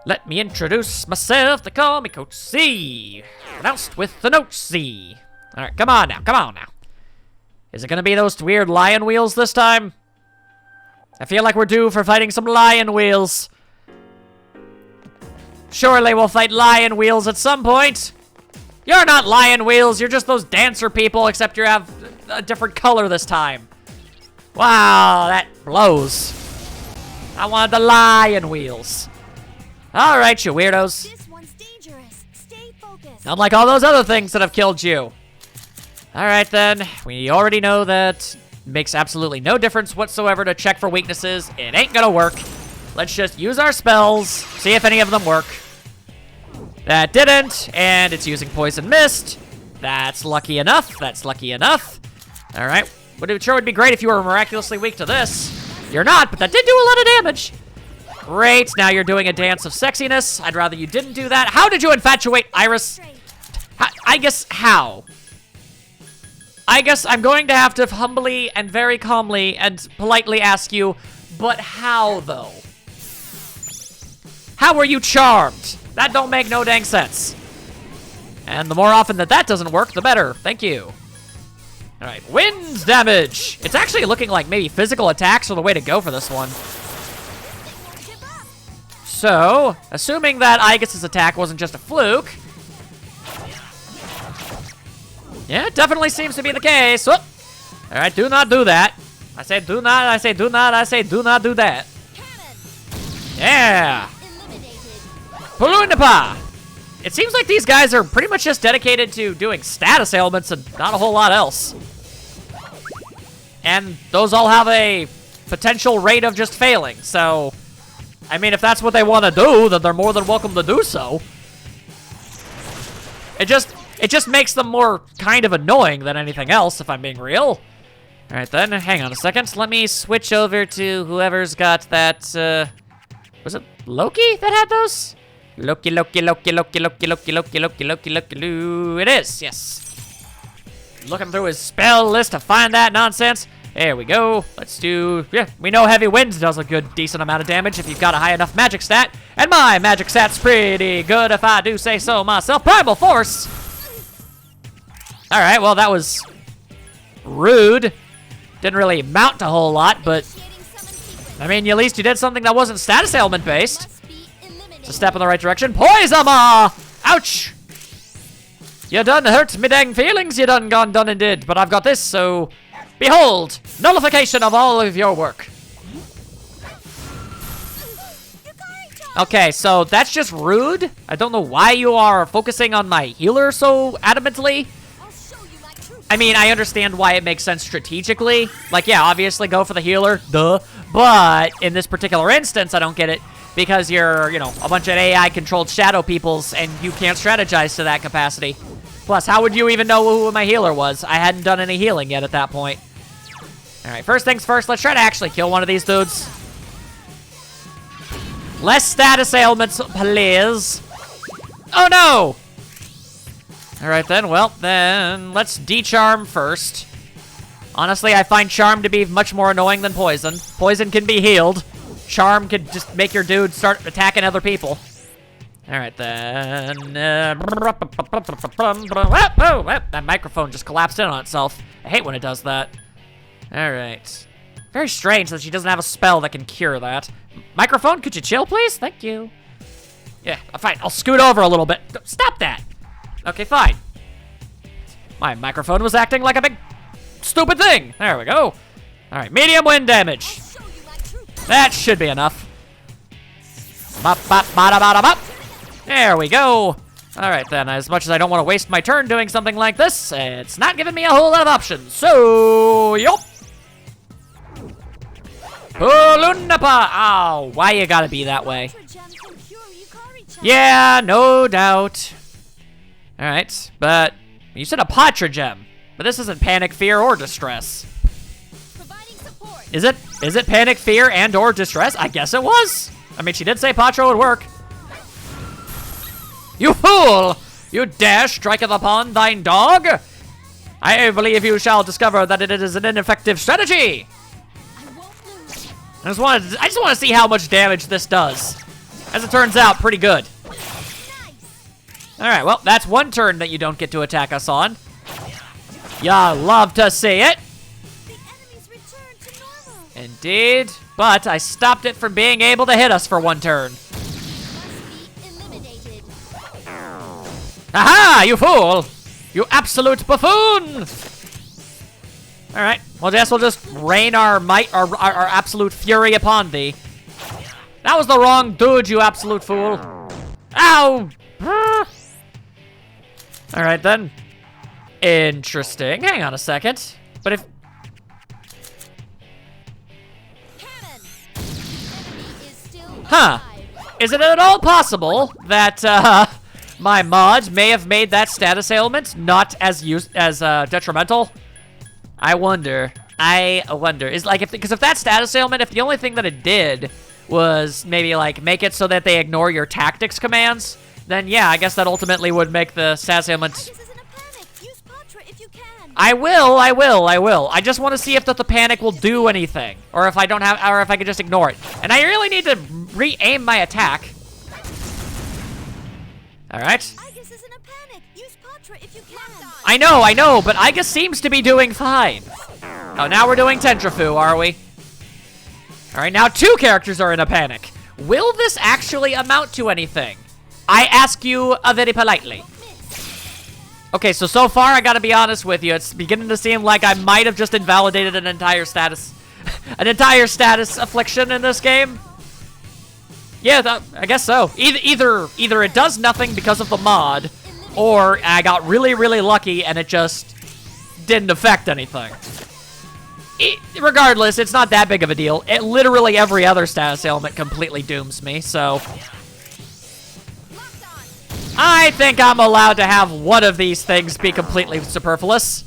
Let me introduce myself. They call me Coach C. Pronounced with the note C. Alright, come on now, come on now. Is it gonna be those weird lion wheels this time? I feel like we're due for fighting some lion wheels. Surely we'll fight lion wheels at some point. You're not lion wheels, you're just those dancer people, except you have a different color this time. Wow, that blows. I wanted the lion wheels. Alright, you weirdos. This one's dangerous. Stay focused. Unlike all those other things that have killed you. Alright then, we already know that it makes absolutely no difference whatsoever to check for weaknesses. It ain't gonna work. Let's just use our spells, see if any of them work. That didn't, and it's using Poison Mist. That's lucky enough, that's lucky enough. Alright, but it sure would be great if you were miraculously weak to this. You're not, but that did do a lot of damage. Great, now you're doing a dance of sexiness. I'd rather you didn't do that. How did you infatuate Iris? I guess how? I guess I'm going to have to humbly and very calmly and politely ask you, but how though? How were you charmed? That don't make no dang sense. And the more often that doesn't work, the better. Thank you. All right, wind damage. It's actually looking like maybe physical attacks are the way to go for this one. So, assuming that Aegis's attack wasn't just a fluke. Yeah, it definitely seems to be the case. All right, do not do that. I say do not, I say do not, I say do not do that. Yeah. Pulunapa. It seems like these guys are pretty much just dedicated to doing status ailments and not a whole lot else. And those all have a potential rate of just failing, so... I mean, if that's what they want to do, then they're more than welcome to do so. It just makes them more kind of annoying than anything else, if I'm being real. Alright then, hang on a second. Let me switch over to whoever's got that, was it Loki that had those? Loki. It is, yes. Looking through his spell list to find that nonsense. There we go. Let's do, yeah, we know Heavy Wind does a good, decent amount of damage if you've got a high enough magic stat. And my magic stat's pretty good if I do say so myself. Primal Force! Alright, well that was rude. Didn't really amount to a whole lot, but I mean, at least you did something that wasn't status ailment based. It's a step in the right direction. Poison! Ouch! You done hurt me dang feelings, you done gone done and did. But I've got this, so... Behold! Nullification of all of your work. Okay, so that's just rude. I don't know why you are focusing on my healer so adamantly. I mean, I understand why it makes sense strategically. Like, yeah, obviously go for the healer, duh. But in this particular instance, I don't get it. Because you're, you know, a bunch of AI-controlled shadow peoples, and you can't strategize to that capacity. Plus, how would you even know who my healer was? I hadn't done any healing yet at that point. Alright, first things first, let's try to actually kill one of these dudes. Less status ailments, please. Oh no! Alright then, well, then let's de-charm first. Honestly, I find charm to be much more annoying than poison. Poison can be healed. Charm could just make your dude start attacking other people. Alright then. That microphone just collapsed in on itself. I hate when it does that. Alright. Very strange that she doesn't have a spell that can cure that. Microphone, could you chill, please? Thank you. Yeah, fine. I'll scoot over a little bit. Stop that! Okay, fine. My microphone was acting like a big stupid thing. There we go. Alright, medium wind damage. That should be enough. There we go. Alright then, as much as I don't want to waste my turn doing something like this, it's not giving me a whole lot of options. So, yup. Pulunapa! Ow, why you gotta be that way? Yeah, no doubt. Alright, but you said a Patra gem, but this isn't panic, fear, or distress. Is it panic, fear, and or distress? I guess it was. I mean, she did say Patra would work. You fool! You dare striketh upon thine dog? I believe you shall discover that it is an ineffective strategy. I just want to see how much damage this does. As it turns out, pretty good. Nice. Alright, well, that's one turn that you don't get to attack us on. Ya love to see it. The enemies returned to normal. Indeed, but I stopped it from being able to hit us for one turn. Must be eliminated. Aha, you fool! You absolute buffoon! Alright, well, guess we'll just rain our might, our absolute fury upon thee. That was the wrong dude, you absolute fool. Ow! Alright then. Interesting. Hang on a second. But if... Cannon. The enemy is still Huh. alive. Is it at all possible that, my mod may have made that status ailment not as detrimental? I wonder. Is like, because if that status ailment, if the only thing that it did was maybe like make it so that they ignore your tactics commands, then yeah, I guess that ultimately would make the status ailment. This is in a panic. Use Patra if you can. I will. I just want to see if the panic will do anything, or if I don't have, or if I can just ignore it. And I really need to re-aim my attack. All right. Aegis is in a panic. Use Patra if you can. I know, but Iga seems to be doing fine. Oh, now we're doing Tentrafu, are we? All right, now 2 characters are in a panic. Will this actually amount to anything? I ask you very politely. Okay, so far, I gotta be honest with you. It's beginning to seem like I might have just invalidated an entire status, affliction in this game. Yeah, I guess so. Either it does nothing because of the mod, or I got really, really lucky and it just didn't affect anything. Regardless, it's not that big of a deal. Literally every other status ailment completely dooms me, so... I think I'm allowed to have one of these things be completely superfluous.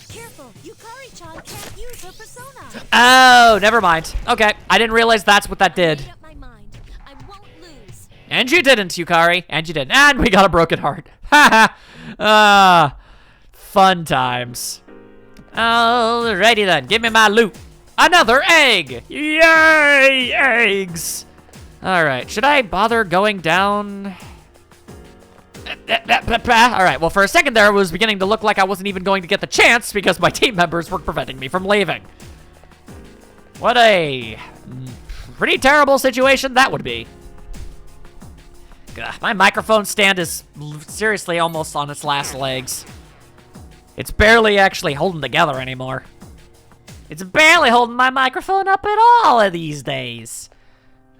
Careful. Yukari-chan can't use her persona. Oh, never mind. Okay, I didn't realize that's what that did. Made up my mind. I won't lose. And you didn't, Yukari. And you didn't. And we got a broken heart. Haha. Fun times. Alrighty then. Give me my loot. Another egg. Yay, eggs. Alright, should I bother going down? Alright, well, for a second there, it was beginning to look like I wasn't even going to get the chance because my team members were preventing me from leaving. What a pretty terrible situation that would be. My microphone stand is seriously almost on its last legs. It's barely actually holding together anymore. It's barely holding my microphone up at all these days.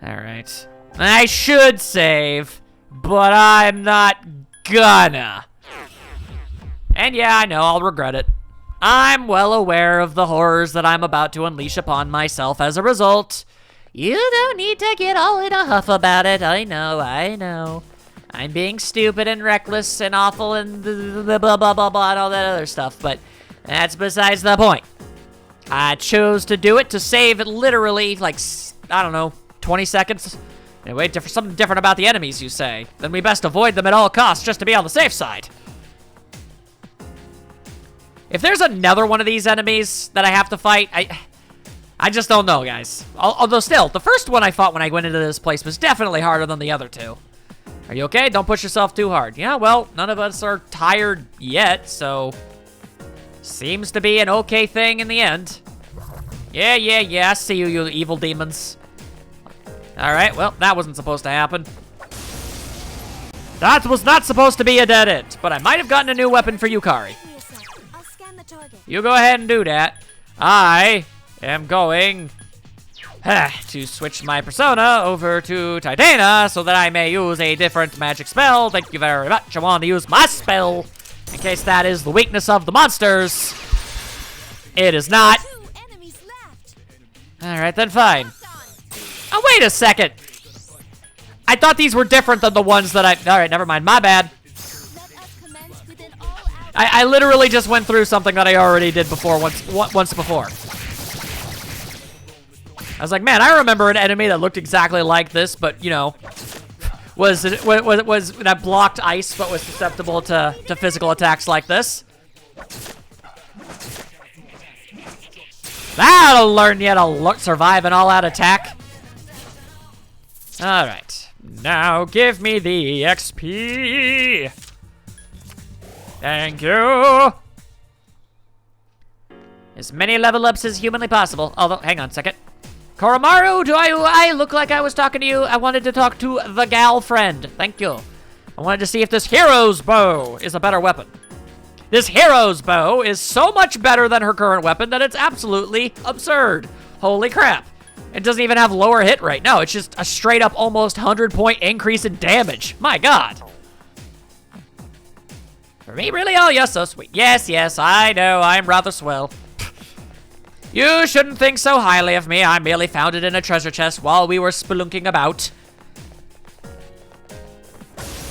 Alright. I should save, but I'm not gonna. And yeah, I know, I'll regret it. I'm well aware of the horrors that I'm about to unleash upon myself as a result. You don't need to get all in a huff about it. I know. I'm being stupid and reckless and awful and blah, blah, blah, blah, and all that other stuff, but that's besides the point. I chose to do it to save it literally, like, I don't know, 20 seconds. Anyway, for something different about the enemies, you say. Then we best avoid them at all costs just to be on the safe side. If there's another one of these enemies that I have to fight, I just don't know, guys. Although still, the first one I fought when I went into this place was definitely harder than the other 2. Are you okay? Don't push yourself too hard. Yeah, well, none of us are tired yet, so... Seems to be an okay thing in the end. Yeah, I see you, you evil demons. Alright, well, that wasn't supposed to happen. That was not supposed to be a dead end, but I might have gotten a new weapon for Yukari. Give me a sec. I'll scan the target. You go ahead and do that. I am going to switch my persona over to Titania so that I may use a different magic spell. Thank you very much. I want to use my spell in case that is the weakness of the monsters. It is not. 2 enemies left. Alright, then fine. Oh, wait a second. I thought these were different than the ones that Alright, never mind. My bad. Let us commence within all hours. I literally just went through something that I already did before, once before. I was like, man, I remember an enemy that looked exactly like this, but, you know, was that blocked ice, but was susceptible to physical attacks like this. That'll learn you to survive an all-out attack. All right. Now give me the XP. Thank you. As many level ups as humanly possible. Although, hang on a second. Koromaru, do I look like I was talking to you? I wanted to talk to the gal friend. Thank you. I wanted to see if this hero's bow is a better weapon. This hero's bow is so much better than her current weapon that it's absolutely absurd. Holy crap. It doesn't even have lower hit rate. No, it's just a straight up almost 100-point increase in damage. My god. For me, really? Oh, you're so sweet. Yes, I know. I'm rather swell. You shouldn't think so highly of me. I merely found it in a treasure chest while we were spelunking about.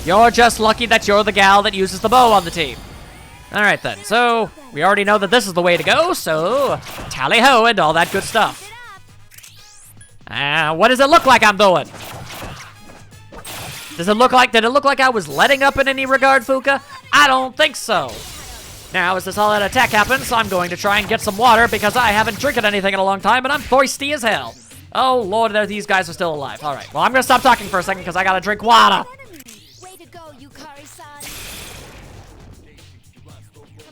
You're just lucky that you're the gal that uses the bow on the team. Alright then, so we already know that this is the way to go, so tally-ho and all that good stuff. What does it look like I'm doing? Did it look like I was letting up in any regard, Fuka? I don't think so. Now, as this all-out attack happens, I'm going to try and get some water because I haven't drinking anything in a long time and I'm thirsty as hell. Oh, Lord, these guys are still alive. All right, well, I'm going to stop talking for a second because I got to drink water. Way to go, Yukari-san.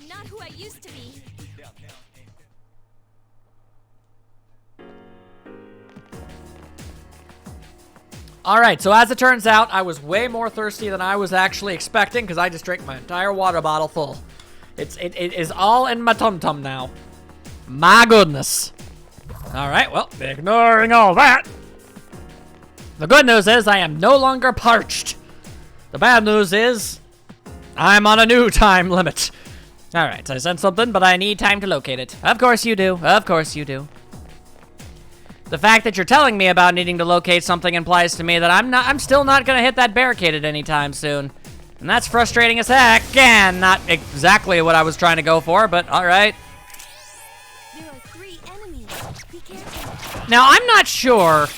I'm not who I used to be. All right, so as it turns out, I was way more thirsty than I was actually expecting because I just drank my entire water bottle full. It is all in my tum-tum now. My goodness. All right, well, ignoring all that. The good news is I am no longer parched. The bad news is I'm on a new time limit. All right, I sent something, but I need time to locate it. Of course you do. Of course you do. The fact that you're telling me about needing to locate something implies to me that I'm still not gonna hit that barricade at any time soon. And that's frustrating as heck. Again, not exactly what I was trying to go for, but all right. There are 3 enemies. Be careful. Now, I'm not sure,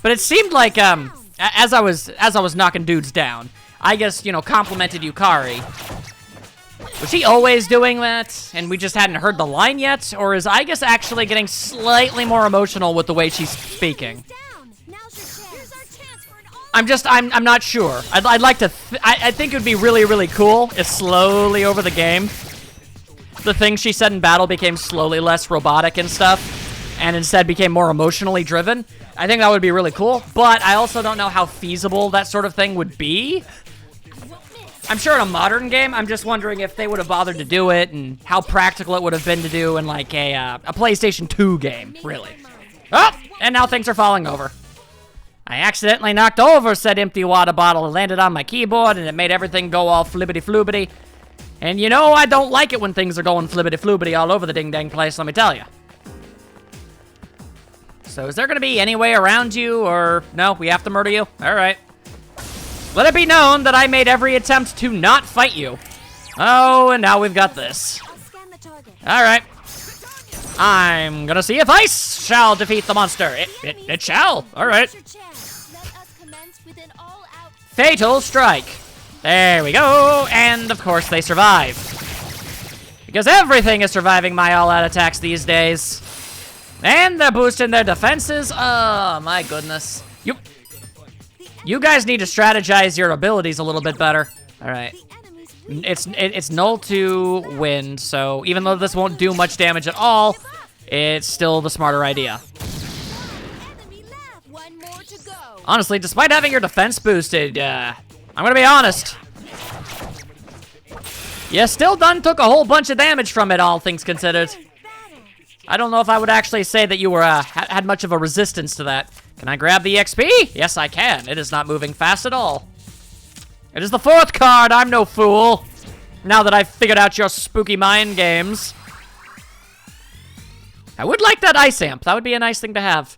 but it seemed like as I was knocking dudes down, I guess, you know, complimented Yukari. Was she always doing that, and we just hadn't heard the line yet? Or is I guess actually getting slightly more emotional with the way she's speaking? I'm not sure. I'd like to, I think it would be really, really cool if slowly over the game, the things she said in battle became slowly less robotic and stuff, and instead became more emotionally driven. I think that would be really cool, but I also don't know how feasible that sort of thing would be. I'm sure in a modern game, I'm just wondering if they would have bothered to do it, and how practical it would have been to do in like a PlayStation 2 game, really. Oh, and now things are falling over. I accidentally knocked over said empty water bottle and landed on my keyboard, and it made everything go all flibbity-floobity. And you know, I don't like it when things are going flibbity-floobity all over the ding-dang place, let me tell you. So is there going to be any way around you, or no, we have to murder you? All right. Let it be known that I made every attempt to not fight you. Oh, and now we've got this. I'll scan the target. All right. I'm gonna see if ice shall defeat the monster. It shall. All right. Your chance. Let us commence with an all-out Fatal strike. There we go. And of course they survive. Because everything is surviving my all-out attacks these days. And they're boosting their defenses. Oh, my goodness. You guys need to strategize your abilities a little bit better. All right. It's null to wind, so even though this won't do much damage at all, it's still the smarter idea. enemy left. One more to go. Honestly, despite having your defense boosted, I'm gonna be honest. You still done took a whole bunch of damage from it, all things considered. I don't know if I would actually say that you were had much of a resistance to that. Can I grab the XP? Yes, I can. It is not moving fast at all. It is the 4th card. I'm no fool. Now that I've figured out your spooky mind games. I would like that ice amp. That would be a nice thing to have.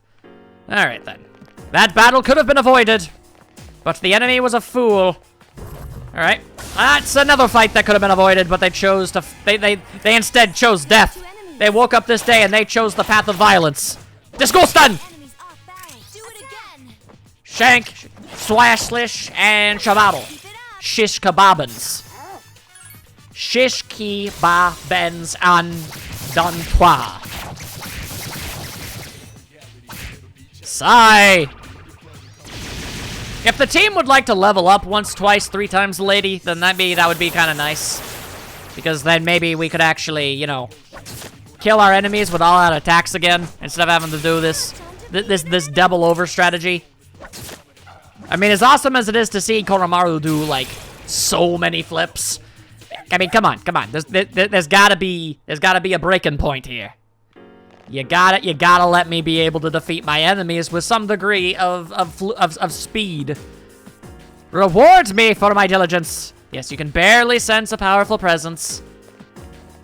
All right, then. That battle could have been avoided, but the enemy was a fool. All right. That's another fight that could have been avoided, but they chose to... They instead chose death. They woke up this day and they chose the path of violence. Disco stun! Enemies off balance. Do it again. Shank, slash, slish, and shabaddle. Shish kebabins. Shish kebabins en dantois. Sigh. If the team would like to level up once, twice, 3 times the lady, then that would be kind of nice. Because then maybe we could actually, you know, kill our enemies with all-out attacks again instead of having to do this double over strategy. I mean, as awesome as it is to see Koromaru do like so many flips, I mean, come on. There's gotta be a breaking point here. You gotta let me be able to defeat my enemies with some degree of speed. Reward me for my diligence. Yes, you can barely sense a powerful presence.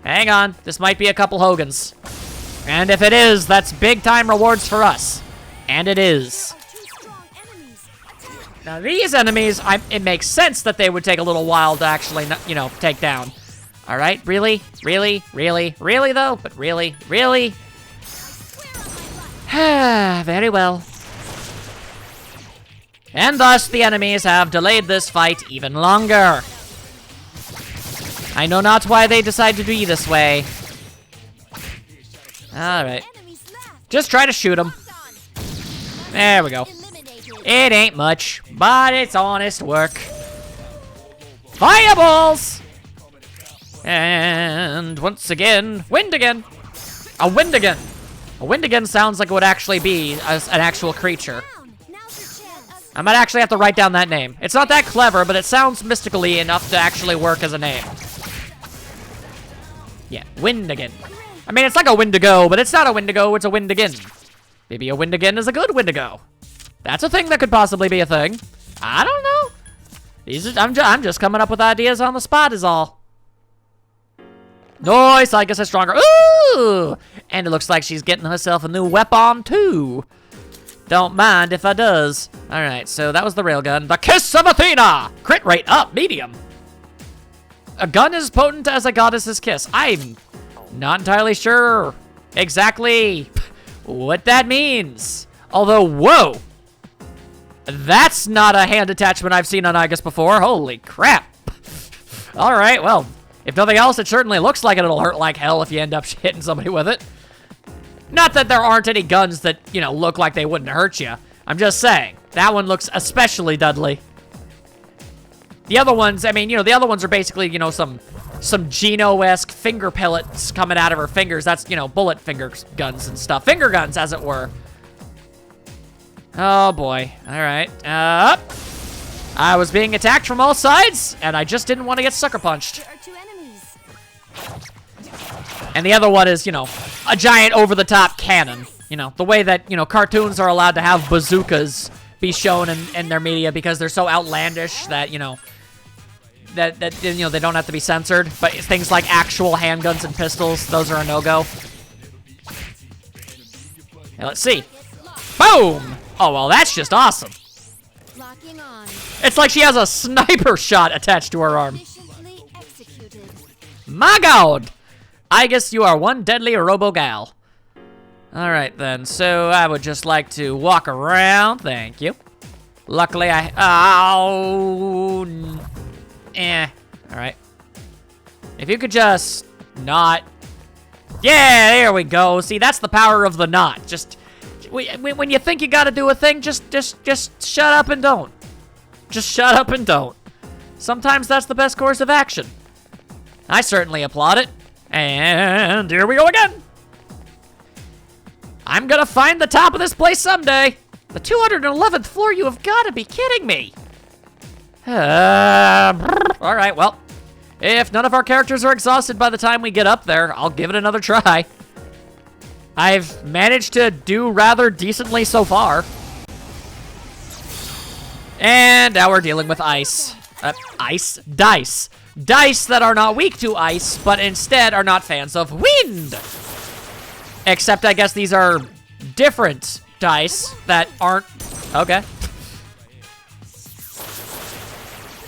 Hang on, this might be a couple Hogans. And if it is, that's big time rewards for us. And it is. Now these enemies, it makes sense that they would take a little while to actually, you know, take down. All right, really though, but really. Very well. And thus, the enemies have delayed this fight even longer. I know not why they decide to be this way. Alright. Just try to shoot them. There we go. It ain't much, but it's honest work. Fireballs! And once again, wind again. A wind again. A wind again sounds like it would actually be an actual creature. I might actually have to write down that name. It's not that clever, but it sounds mystically enough to actually work as a name. Yeah, wind again. I mean, it's like a Wendigo, but it's not a Wendigo, it's a wind again. Maybe a wind again is a good Wendigo. That's a thing that could possibly be a thing. I don't know. I'm just coming up with ideas on the spot is all. Nice, I guess it's stronger. Ooh! And it looks like she's getting herself a new weapon, too. Don't mind if I does. Alright, so that was the railgun. The Kiss of Athena! Crit rate up, medium. A gun is potent as a goddess's kiss. I'm not entirely sure exactly what that means. Although, whoa! That's not a hand attachment I've seen on Igus before. Holy crap. Alright, well, if nothing else, it certainly looks like it'll hurt like hell if you end up hitting somebody with it. Not that there aren't any guns that, you know, look like they wouldn't hurt you. I'm just saying, that one looks especially deadly. The other ones, I mean, you know, the other ones are basically, you know, some Geno-esque finger pellets coming out of her fingers. That's, you know, bullet finger guns and stuff. Finger guns, as it were. Oh, boy. All right. I was being attacked from all sides, and I just didn't want to get sucker punched. There are 2 enemies. And the other one is, you know, a giant over-the-top cannon. You know, the way that, you know, cartoons are allowed to have bazookas be shown in their media because they're so outlandish that, you know, that you know, they don't have to be censored. But things like actual handguns and pistols, those are a no-go. Now, let's see. Boom! Oh, well, that's just awesome. Locking on. It's like she has a sniper shot attached to her arm. Efficiently executed. My God! I guess you are one deadly robo-gal. Alright then, so I would just like to walk around. Thank you. Luckily I... Oh... Alright. If you could just... not... Yeah, there we go. See, that's the power of the not. Just... When you think you gotta do a thing, just shut up and don't. Just shut up and don't. Sometimes that's the best course of action. I certainly applaud it. And here we go again. I'm gonna find the top of this place someday. The 211th floor, you have gotta be kidding me. Alright, well. If none of our characters are exhausted by the time we get up there, I'll give it another try. I've managed to do rather decently so far. And now we're dealing with ice. Ice? Dice. Dice that are not weak to ice, but instead are not fans of wind. Except I guess these are different dice that aren't... Okay.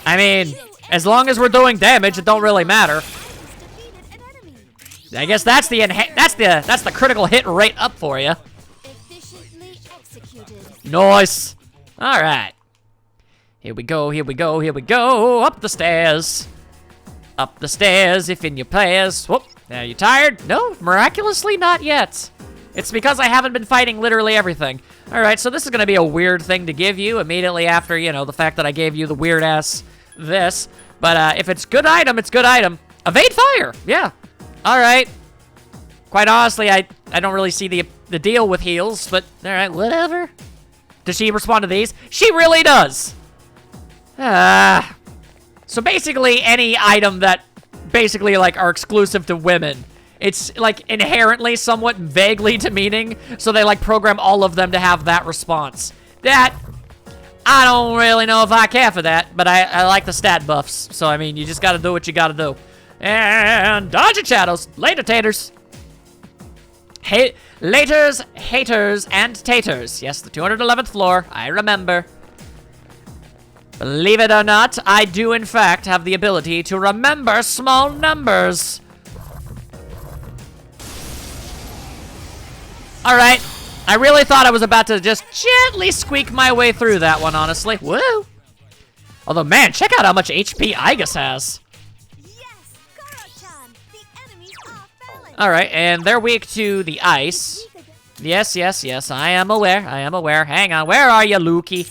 I mean, as long as we're doing damage, it don't really matter. I guess that's the critical hit rate up for you. Efficiently executed. Nice. All right. Here we go, here we go, here we go. Up the stairs. Up the stairs, if in your prayers. Whoop. Are you tired? No, miraculously not yet. It's because I haven't been fighting literally everything. All right, so this is going to be a weird thing to give you immediately after, you know, the fact that I gave you the weird-ass this. But if it's good item, it's good item. Evade fire, yeah. All right. Quite honestly, I don't really see the deal with heals, but all right, whatever. Does she respond to these? She really does. So basically, any item that basically, like, are exclusive to women, it's, like, inherently somewhat vaguely demeaning, so they, like, program all of them to have that response. That, I don't really know if I care for that, but I like the stat buffs, so, I mean, you just gotta do what you gotta do. And dodge it, shadows. Later, taters. Laters, haters, and taters. Yes, the 211th floor, I remember. Believe it or not, I do, in fact, have the ability to remember small numbers. Alright, I really thought I was about to just gently squeak my way through that one, honestly. Woo! Although, man, check out how much HP Igus has. Yes, Koro-chan, the enemies are falling. Alright, and they're weak to the ice. Yes, I am aware. Hang on, where are you, Lukey?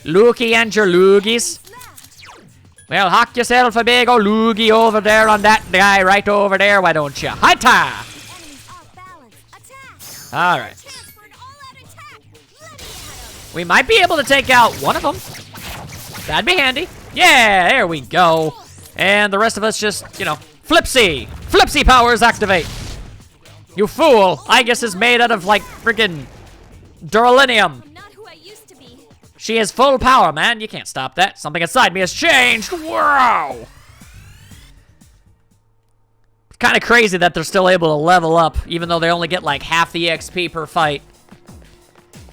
Lukey and your loogies. Well, hock yourself a big old loogie over there on that guy right over there, why don't you? Hi-ta! All right. We might be able to take out one of them. That'd be handy. Yeah, there we go. And the rest of us just, you know, Flipsy. Flipsy powers activate. You fool. I guess is made out of, like, freaking duralinium. I'm not who I used to be. She has full power, man. You can't stop that. Something inside me has changed. Wow. Kind of crazy that they're still able to level up, even though they only get like half the XP per fight.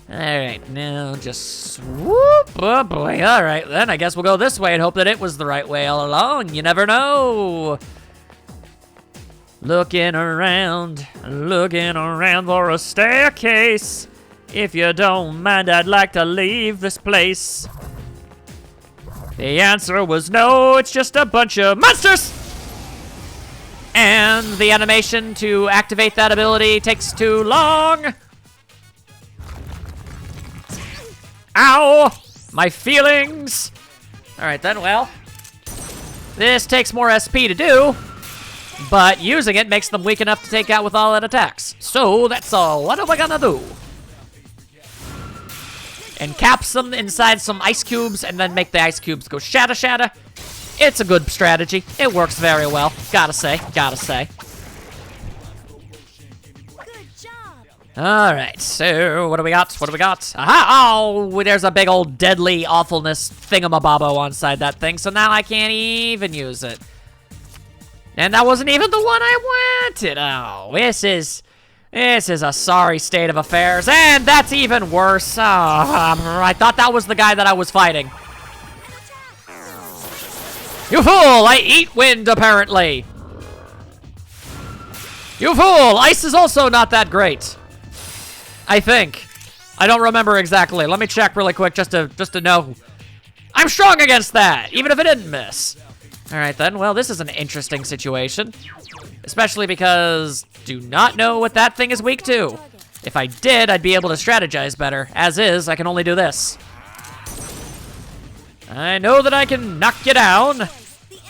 Alright, now just swoop. Oh boy, alright, then I guess we'll go this way and hope that it was the right way all along. You never know. Looking around for a staircase. If you don't mind, I'd like to leave this place. The answer was no, it's just a bunch of monsters! And the animation to activate that ability takes too long. Ow! My feelings! Alright then, well. This takes more SP to do, but using it makes them weak enough to take out with all that attacks. So, that's all. What am I gonna do? Encaps them inside some ice cubes and then make the ice cubes go shatter shatter. It's a good strategy. It works very well. Gotta say. Good job. Alright, so what do we got? Aha! Oh, there's a big old deadly awfulness thingamabobbo inside that thing, so now I can't even use it. And that wasn't even the one I wanted. Oh, this is a sorry state of affairs, and that's even worse. Oh, I thought that was the guy that I was fighting. You fool! I eat wind, apparently. You fool! Ice is also not that great. I think. I don't remember exactly. Let me check really quick just to know. I'm strong against that, even if it didn't miss. All right then. Well, this is an interesting situation, especially because do not know what that thing is weak to. If I did, I'd be able to strategize better. As is, I can only do this. I know that I can knock you down. The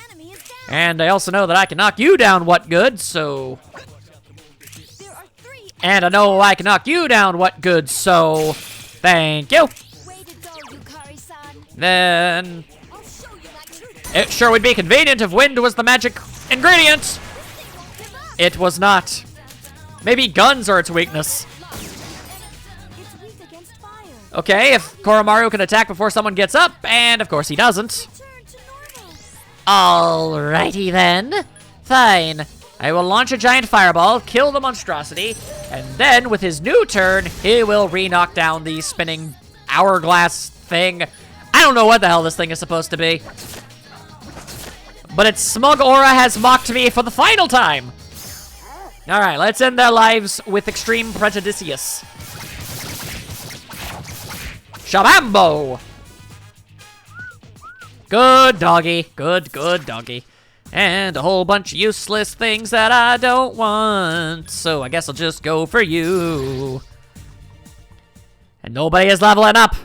enemy is down. And I also know that I can knock you down what good, so... There are 3. And I know I can knock you down what good, so... Thank you. Way to go, Yukari-san. Then... I'll show you my true. It sure would be convenient if wind was the magic ingredient. This thing won't give up. It was not. Maybe guns are its weakness. It's weak against fire. Okay, if Koromaru can attack before someone gets up, and of course he doesn't. Return to normal. Alrighty then. Fine. I will launch a giant fireball, kill the monstrosity, and then with his new turn, he will re-knock down the spinning hourglass thing. I don't know what the hell this thing is supposed to be. But its smug aura has mocked me for the final time. Alright, let's end their lives with extreme prejudice. Shabambo! Good doggy. Good doggy. And a whole bunch of useless things that I don't want. So I guess I'll just go for you. And nobody is leveling up.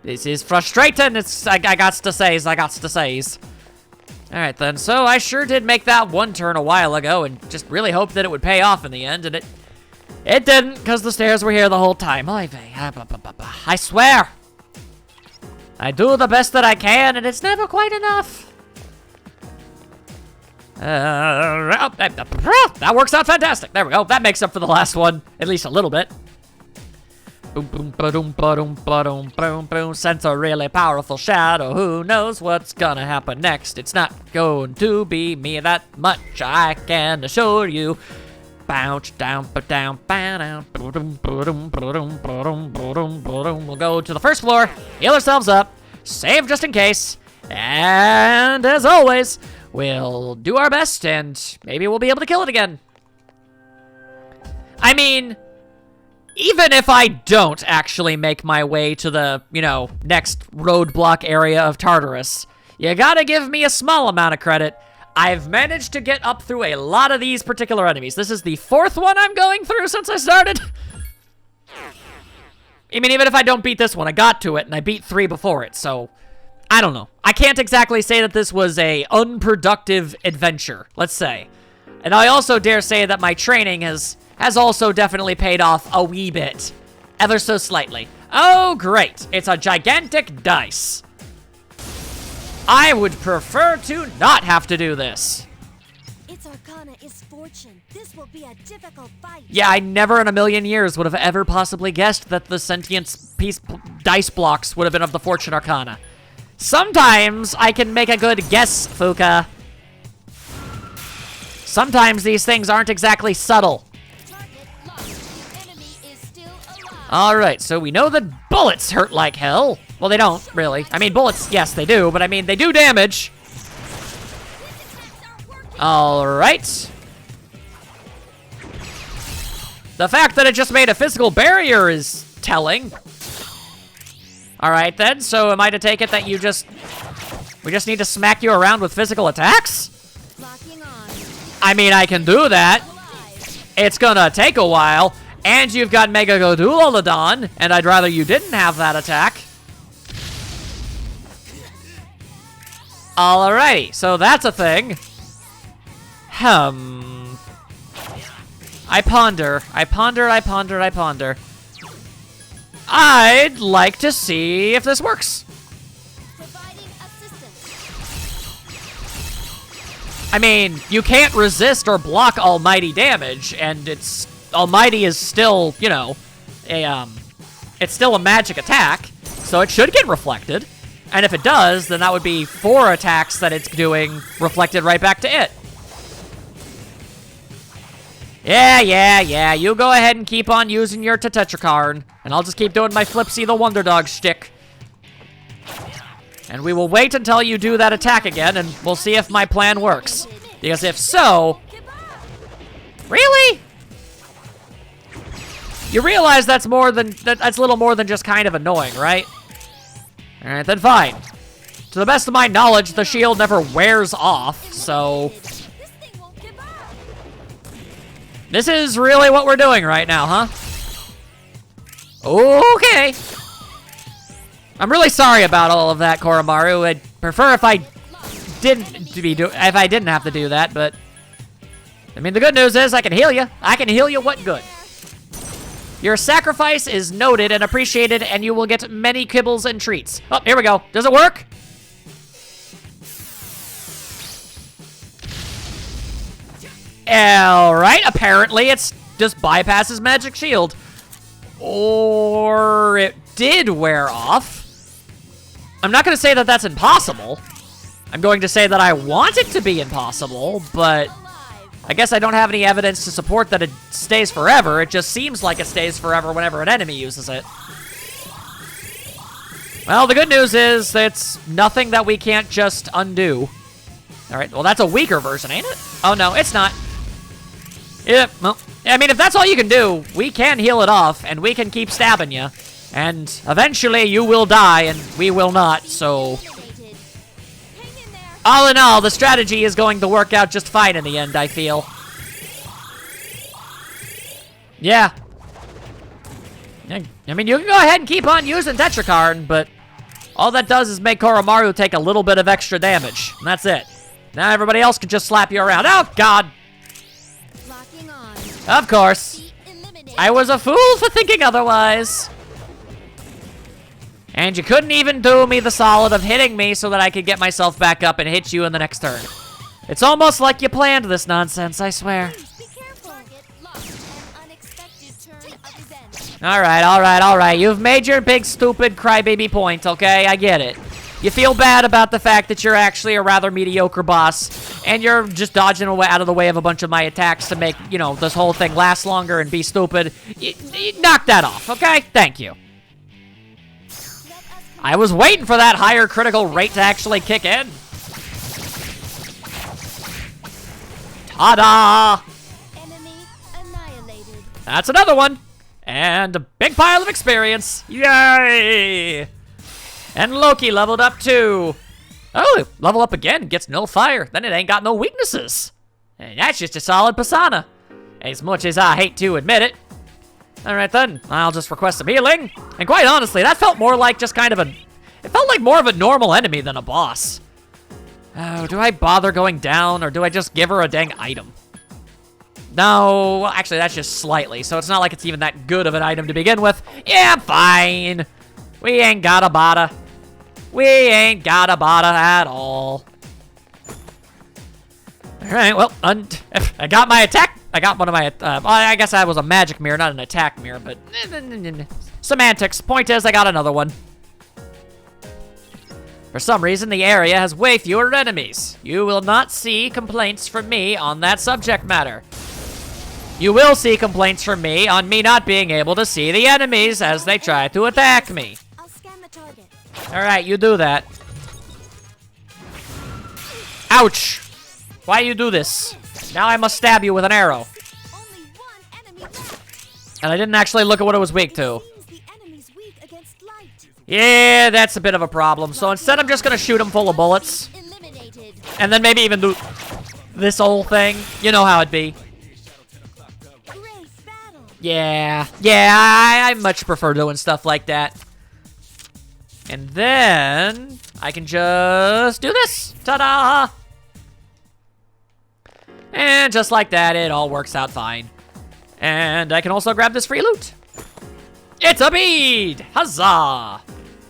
This is frustrating. I got to say. Alright then, so I sure did make that one turn a while ago and just really hoped that it would pay off in the end, and it didn't, because the stairs were here the whole time. I swear. I do the best that I can, and it's never quite enough. That works out fantastic. There we go. That makes up for the last one, at least a little bit. Boom, boom, ba-doom, ba-doom, ba-doom, boom, boom. Sense a really powerful shadow. Who knows what's gonna happen next? It's not going to be me that much, I can assure you. Bounce down, but down, down. We'll go to the first floor, heal ourselves up, save just in case, and as always, we'll do our best, and maybe we'll be able to kill it again. I mean, even if I don't actually make my way to the, next roadblock area of Tartarus, you gotta give me a small amount of credit. I've managed to get up through a lot of these particular enemies. This is the 4th one I'm going through since I started. I mean, even if I don't beat this one, I got to it, and I beat 3 before it, so I don't know. I can't exactly say that this was a unproductive adventure, let's say. And I also dare say that my training has also definitely paid off a wee bit. Ever so slightly. Oh, great. It's a gigantic dice. I would prefer to not have to do this. Its arcana is fortune. This will be a difficult fight. Yeah, I never in a million years would have ever possibly guessed that the sentience piece dice blocks would have been of the fortune arcana. Sometimes I can make a good guess, Fuka. Sometimes these things aren't exactly subtle. Alright, so we know that bullets hurt like hell. Well, they don't, really. I mean, bullets, yes, they do, but I mean, they do damage. Alright. The fact that it just made a physical barrier is telling. Alright then, so am I to take it that we just need to smack you around with physical attacks? I mean, I can do that. It's gonna take a while. And you've got Mega Godulodon, and I'd rather you didn't have that attack. Alrighty, so that's a thing. I ponder. I'd like to see if this works. I mean, you can't resist or block almighty damage, and almighty is still, it's still a magic attack, so it should get reflected. And if it does, then that would be 4 attacks that it's doing reflected right back to it. Yeah, you go ahead and keep on using your Tetrakarn, and I'll just keep doing my Flipsy the Wonder Dog shtick. And we will wait until you do that attack again, and we'll see if my plan works. Because if so... Really? You realize that's a little more than just kind of annoying, right? Alright, then fine. To the best of my knowledge, the shield never wears off, so... This is really what we're doing right now, huh? Okay. I'm really sorry about all of that, Koromaru. I'd prefer if I didn't have to do that, but... I mean, the good news is I can heal you. I can heal you what good. Your sacrifice is noted and appreciated, and you will get many kibbles and treats. Oh, here we go. Does it work? Alright, apparently it's just bypasses magic shield. Or it did wear off. I'm not going to say that that's impossible. I'm going to say that I want it to be impossible, but I guess I don't have any evidence to support that it stays forever. It just seems like it stays forever whenever an enemy uses it. Well, the good news is it's nothing that we can't just undo. Alright, well, that's a weaker version, ain't it? Oh, no, it's not. Yeah, well, I mean, if that's all you can do, we can heal it off, and we can keep stabbing you. And eventually you will die, and we will not, so... All in all, the strategy is going to work out just fine in the end, I feel. Yeah. I mean, you can go ahead and keep on using Tetrakarn, but all that does is make Koromaru take a little bit of extra damage, and that's it. Now everybody else can just slap you around. Oh, God. Locking on. Of course. Be eliminated. I was a fool for thinking otherwise. And you couldn't even do me the solid of hitting me so that I could get myself back up and hit you in the next turn. It's almost like you planned this nonsense, I swear. Be careful. Target lost. An unexpected turn of events. All right. You've made your big, stupid crybaby point, okay? I get it. You feel bad about the fact that you're actually a rather mediocre boss, and you're just dodging away out of the way of a bunch of my attacks to make, you know, this whole thing last longer and be stupid. You knock that off, okay? Thank you. I was waiting for that higher critical rate to actually kick in. Ta-da! Enemy annihilated. That's another one. And a big pile of experience. Yay! And Loki leveled up too. Oh, level up again, gets no fire. Then it ain't got no weaknesses. And that's just a solid persona. As much as I hate to admit it. Alright then, I'll just request some healing. And quite honestly, that felt more like just kind of a... It felt like more of a normal enemy than a boss. Oh, do I bother going down, or do I just give her a dang item? No, well, actually, that's just slightly, so it's not like it's even that good of an item to begin with. Yeah, fine. We ain't got a bother. We ain't got a bother at all. Alright, well, I got my attack. I got one of my, well, I guess that was a magic mirror, not an attack mirror, but semantics. Point is, I got another one. For some reason, the area has way fewer enemies. You will not see complaints from me on that subject matter. You will see complaints from me on me not being able to see the enemies as they try to attack me. I'll scan the target. Alright, you do that. Ouch! Why you do this? Now I must stab you with an arrow. Only one enemy left. And I didn't actually look at what it was weak to. Seems the enemy's weak against light. Yeah, that's a bit of a problem. So instead I'm just gonna shoot him full of bullets. Eliminated. And then maybe even do this whole thing. You know how it'd be. Great battle. Yeah, I much prefer doing stuff like that. And then I can just do this. Ta-da! And just like that, it all works out fine. And I can also grab this free loot. It's a bead! Huzzah!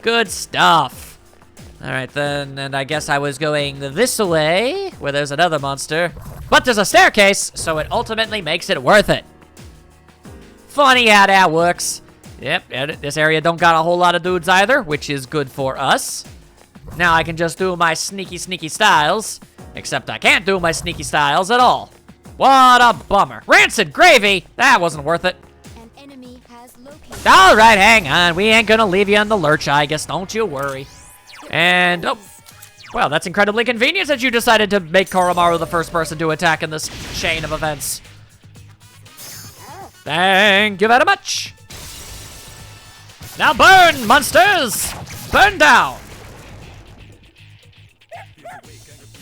Good stuff. Alright then, and I guess I was going this way, where there's another monster. But there's a staircase, so it ultimately makes it worth it. Funny how that works. Yep, and this area don't got a whole lot of dudes either, which is good for us. Now I can just do my sneaky styles. Except I can't do my sneaky styles at all. What a bummer. Rancid gravy! That wasn't worth it. An enemy has located. Alright, hang on. We ain't gonna leave you in the lurch, I guess. Don't you worry. And, oh. Well, that's incredibly convenient that you decided to make Koromaru the first person to attack in this chain of events. Thank you very much. Now burn, monsters! Burn down!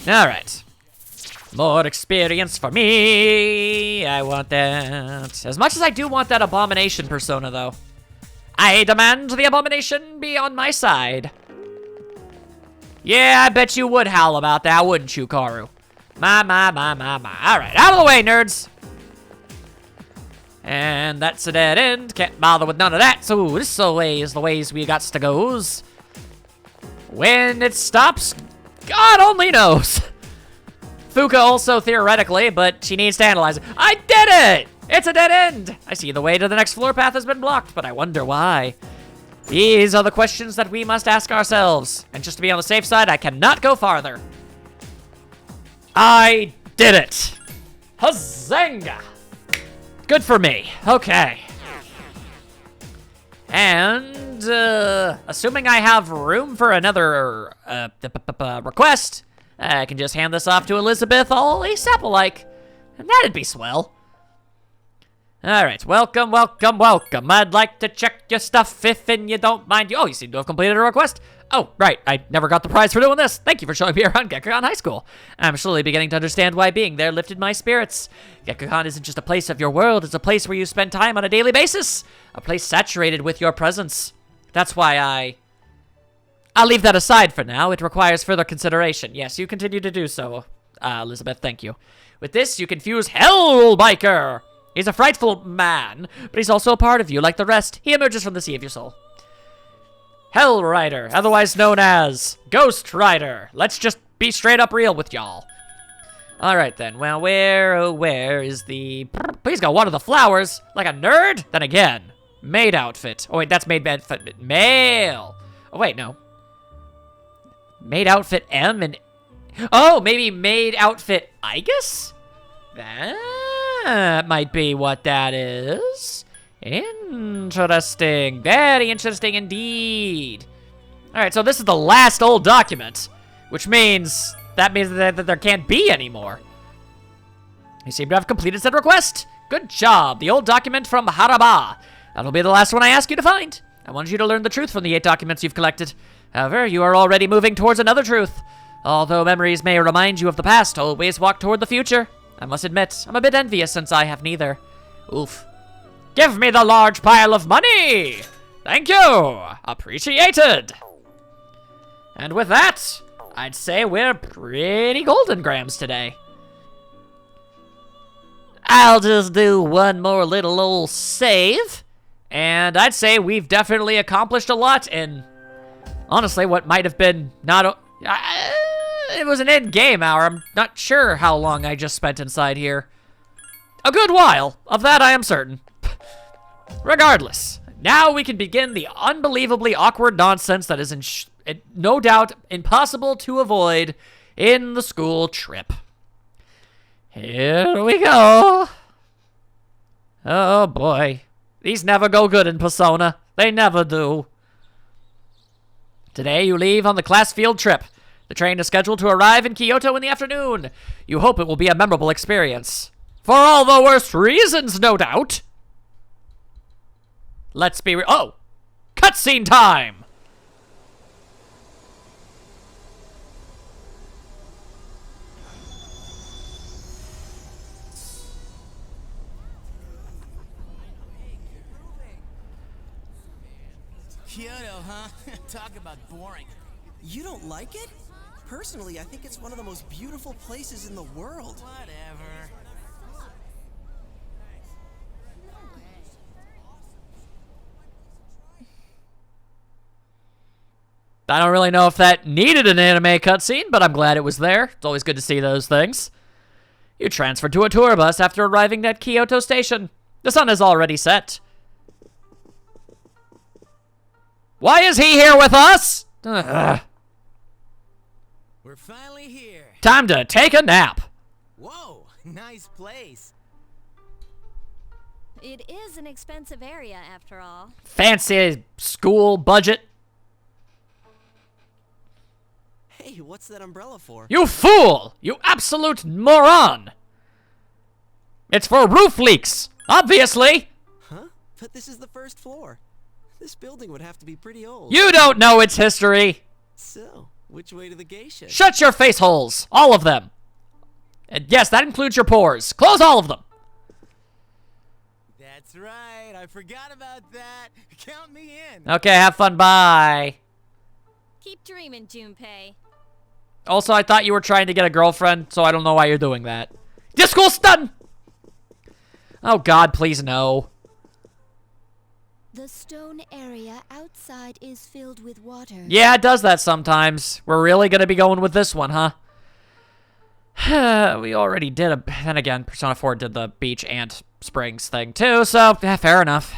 Alright. More experience for me. I want that. As much as I do want that abomination persona, though. I demand the abomination be on my side. Yeah, I bet you would howl about that, wouldn't you, Karu? My. Alright, out of the way, nerds. And that's a dead end. Can't bother with none of that. So this way is the ways we got to goes. When it stops, God only knows. Fuka also theoretically, but she needs to analyze it. I did it! It's a dead end! I see the way to the next floor path has been blocked, but I wonder why. These are the questions that we must ask ourselves. And just to be on the safe side, I cannot go farther. I did it! Huzzanga! Good for me. Okay. And, assuming I have room for another, request, I can just hand this off to Elizabeth all ASAP-alike. And that'd be swell. Alright, welcome, welcome, welcome. I'd like to check your stuff if you don't mind. Oh, you seem to have completed a request. Oh, right, I never got the prize for doing this. Thank you for showing me around Gekkoukan High School. I'm slowly beginning to understand why being there lifted my spirits. Gekkoukan isn't just a place of your world, it's a place where you spend time on a daily basis. A place saturated with your presence. That's why I'll leave that aside for now. It requires further consideration. Yes, you continue to do so, Elizabeth, thank you. With this, you confuse Hellbiker. He's a frightful man, but he's also a part of you like the rest. He emerges from the sea of your soul. Hell Rider, otherwise known as Ghost Rider. Let's just be straight up real with y'all. Alright then, well, where is the... Please go, one of the flowers. Like a nerd? Then again, maid outfit. Oh wait, that's maid outfit male. Oh wait, no. Maid outfit M and... Oh, maybe maid outfit Igus? That might be what that is. Interesting. Very interesting indeed. Alright, so this is the last old document, which means that there can't be any more. You seem to have completed said request. Good job. The old document from Haraba. That'll be the last one I ask you to find. I want you to learn the truth from the 8 documents you've collected. However, you are already moving towards another truth. Although memories may remind you of the past, always walk toward the future. I must admit, I'm a bit envious since I have neither. Oof. Give me the large pile of money! Thank you! Appreciated! And with that, I'd say we're pretty golden grams today. I'll just do one more little old save. And I'd say we've definitely accomplished a lot in, honestly, what might have been not... it was an in-game hour. I'm not sure how long I just spent inside here. A good while. Of that I am certain. Regardless, now we can begin the unbelievably awkward nonsense that is no doubt impossible to avoid in the school trip. Here we go. Oh boy. These never go good in Persona. They never do. Today you leave on the class field trip. The train is scheduled to arrive in Kyoto in the afternoon. You hope it will be a memorable experience. For all the worst reasons, no doubt. Let's be oh! Cutscene time! Kyoto, huh? Talk about boring. You don't like it? Personally, I think it's one of the most beautiful places in the world. Whatever. I don't really know if that needed an anime cutscene, but I'm glad it was there. It's always good to see those things. You transferred to a tour bus after arriving at Kyoto Station. The sun is already set. Why is he here with us? Ugh. We're finally here. Time to take a nap. Whoa, nice place. It is an expensive area, after all. Fancy school budget. Hey, what's that umbrella for? You fool! You absolute moron! It's for roof leaks, obviously! Huh? But this is the first floor. This building would have to be pretty old. You don't know its history! So, which way to the geisha? Shut your face holes! All of them! And yes, that includes your pores. Close all of them! That's right, I forgot about that. Count me in. Okay, have fun, bye. Keep dreaming, Junpei. Also, I thought you were trying to get a girlfriend, so I don't know why you're doing that. This school's done! Oh god, please no. The stone area outside is filled with water. Yeah, it does that sometimes. We're really gonna be going with this one, huh? We already did then again, Persona 4 did the beach and springs thing too, so yeah, fair enough.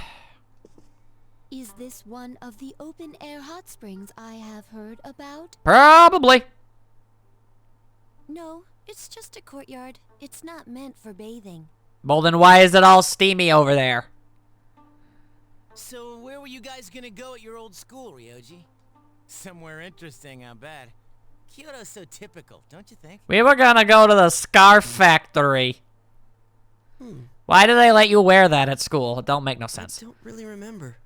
Is this one of the open-air hot springs I have heard about? Probably. No, it's just a courtyard. It's not meant for bathing. Well, then why is it all steamy over there? So where were you guys gonna go at your old school, Ryoji? Somewhere interesting, I bet. Kyoto's so typical, don't you think? We were gonna go to the scarf factory. Why do they let you wear that at school? It don't make no sense. I don't really remember.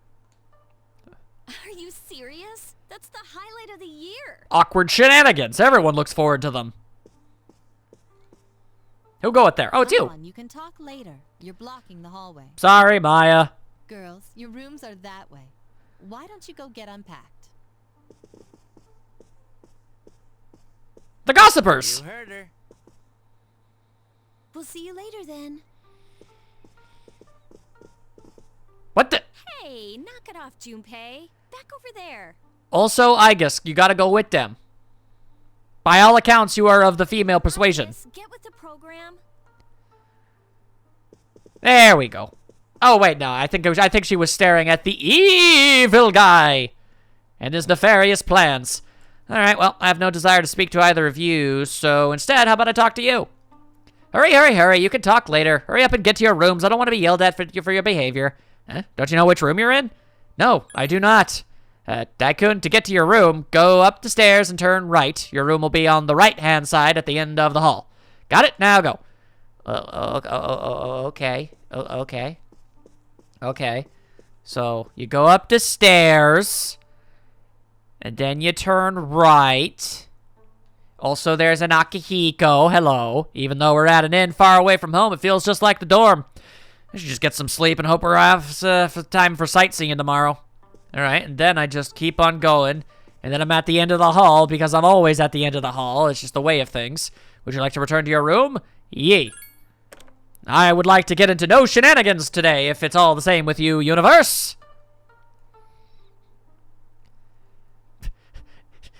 Are you serious? That's the highlight of the year. Awkward shenanigans. Everyone looks forward to them. Who'll go it there? Oh, it's you. Come on, you can talk later. You're blocking the hallway. Sorry, Maya. Girls, your rooms are that way. Why don't you go get unpacked? The gossipers. You heard her. We'll see you later then. What the? Hey, knock it off, Junpei. Back over there. Also, Aigis, you gotta go with them. By all accounts, you are of the female persuasion. Yes, get with the program. There we go. Oh wait, no, I think she was staring at the evil guy and his nefarious plans. All right, well, I have no desire to speak to either of you, so instead, how about I talk to you? Hurry, hurry, hurry! You can talk later. Hurry up and get to your rooms. I don't want to be yelled at for your behavior. Don't you know which room you're in? No, I do not. Daikun, to get to your room, go up the stairs and turn right. Your room will be on the right-hand side at the end of the hall. Got it? Now go. Okay. Okay. Okay. So, you go up the stairs, and then you turn right. Also, there's an Akihiko. Hello. Even though we're at an inn far away from home, it feels just like the dorm. I should just get some sleep and hope we're have time for sightseeing tomorrow. Alright, and then I just keep on going, and then I'm at the end of the hall, because I'm always at the end of the hall. It's just the way of things. Would you like to return to your room? Yee. I would like to get into no shenanigans today, if it's all the same with you, universe.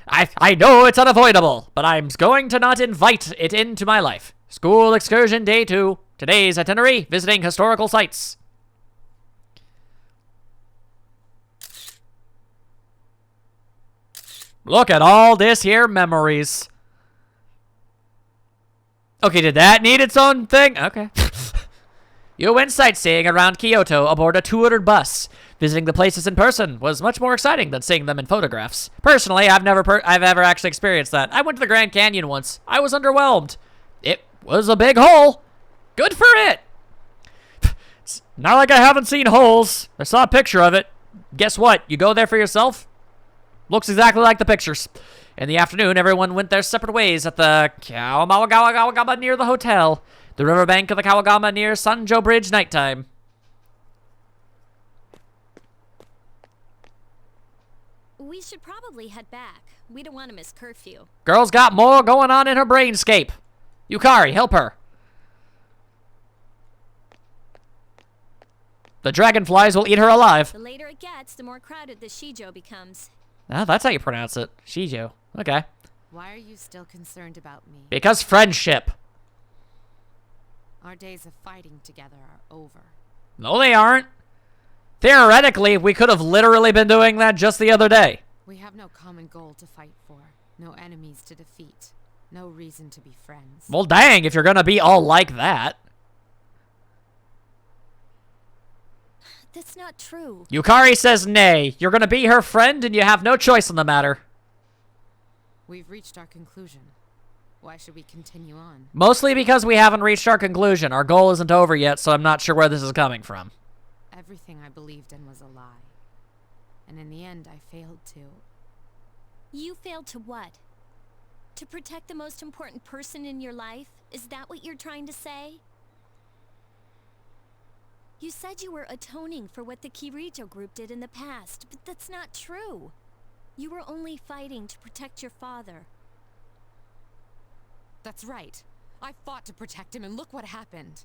I know it's unavoidable, but I'm going to not invite it into my life. School excursion day 2. Today's itinerary, visiting historical sites. Look at all this here memories. Okay, did that need its own thing? Okay. You went sightseeing around Kyoto aboard a toured bus. Visiting the places in person was much more exciting than seeing them in photographs. Personally, I've ever actually experienced that. I went to the Grand Canyon once. I was underwhelmed. It was a big hole. Good for it. It's not like I haven't seen holes. I saw a picture of it. Guess what? You go there for yourself? Looks exactly like the pictures. In the afternoon, everyone went their separate ways at the Kawamawagawa near the hotel. The riverbank of the Kawagama near Sanjo Bridge nighttime. We should probably head back. We don't want to miss curfew. Girl's got more going on in her brainscape. Yukari, help her. The dragonflies will eat her alive. The later it gets, the more crowded the Shijo becomes. Ah, that's how you pronounce it. Shijo. Okay. Why are you still concerned about me? Because friendship. Our days of fighting together are over. No, they aren't. Theoretically, we could have literally been doing that just the other day. We have no common goal to fight for, no enemies to defeat, no reason to be friends. Well, dang, if you're gonna be all like that. That's not true. Yukari says nay. You're gonna be her friend and you have no choice in the matter. We've reached our conclusion. Why should we continue on? Mostly because we haven't reached our conclusion. Our goal isn't over yet, so I'm not sure where this is coming from. Everything I believed in was a lie. And in the end, I failed to. You failed to what? To protect the most important person in your life? Is that what you're trying to say? You said you were atoning for what the Kirito group did in the past, but that's not true. You were only fighting to protect your father. That's right. I fought to protect him, and look what happened.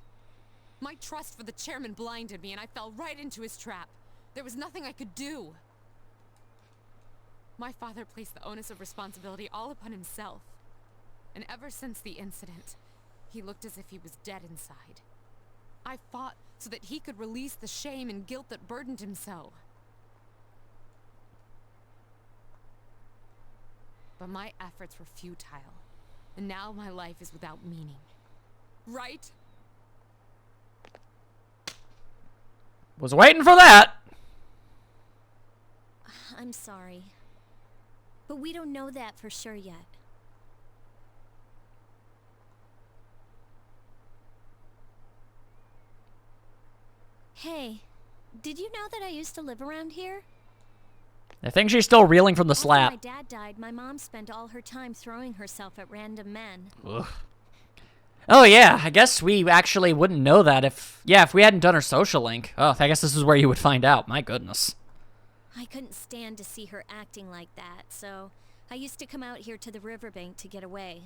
My trust for the chairman blinded me, and I fell right into his trap. There was nothing I could do. My father placed the onus of responsibility all upon himself. And ever since the incident, he looked as if he was dead inside. I fought so that he could release the shame and guilt that burdened him so. But my efforts were futile, and now my life is without meaning. Right? Was waiting for that. I'm sorry. But we don't know that for sure yet. Hey, did you know that I used to live around here? I think she's still reeling from the After my slap. dad died, my mom spent all her time throwing herself at random men. Ugh. Oh yeah, I guess we actually wouldn't know that if we hadn't done her social link. Oh, I guess this is where you would find out. My goodness. I couldn't stand to see her acting like that, so I used to come out here to the riverbank to get away.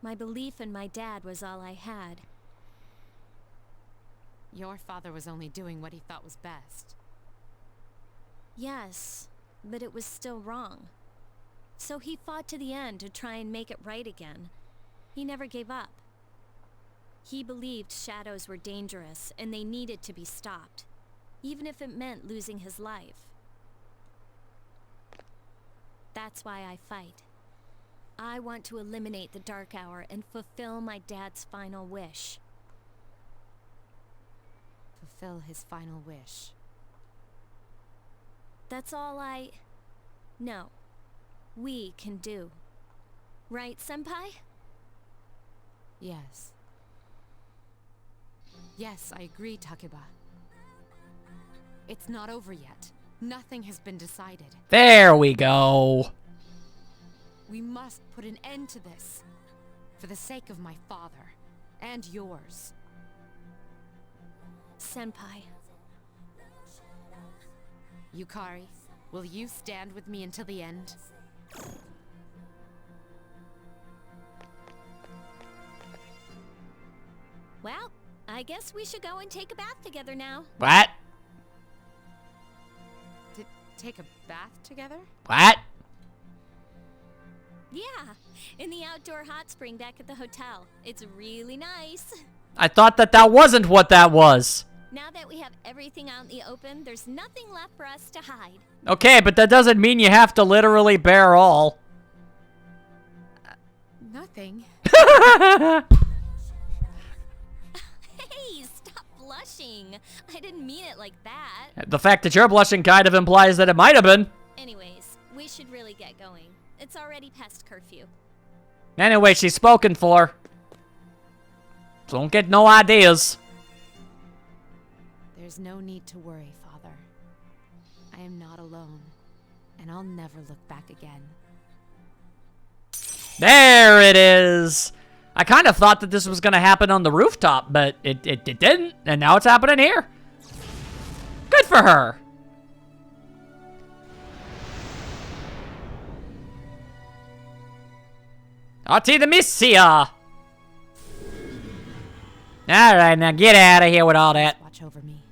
My belief in my dad was all I had. Your father was only doing what he thought was best. Yes, but it was still wrong. So he fought to the end to try and make it right again. He never gave up. He believed shadows were dangerous and they needed to be stopped, even if it meant losing his life. That's why I fight. I want to eliminate the Dark Hour and fulfill my dad's final wish. Fulfill his final wish. That's all No. We can do. Right, Senpai? Yes. Yes, I agree, Takeba. It's not over yet. Nothing has been decided. There we go. We must put an end to this. For the sake of my father. And yours. Senpai. Yukari, will you stand with me until the end? Well, I guess we should go and take a bath together now. What? Take a bath together? What? Yeah, in the outdoor hot spring back at the hotel. It's really nice. I thought that wasn't what that was. Now that we have everything out in the open, there's nothing left for us to hide. Okay, but that doesn't mean you have to literally bear all. Nothing. Hey, stop blushing. I didn't mean it like that. The fact that you're blushing kind of implies that it might have been. Anyways, we should really get going. It's already past curfew. Anyway, she's spoken for. Don't get no ideas. There's no need to worry, Father. I am not alone, and I'll never look back again. There it is. I kind of thought that this was going to happen on the rooftop, but it didn't, and now it's happening here. Good for her. Artemisia. All right, now get out of here with all that. Watch over me.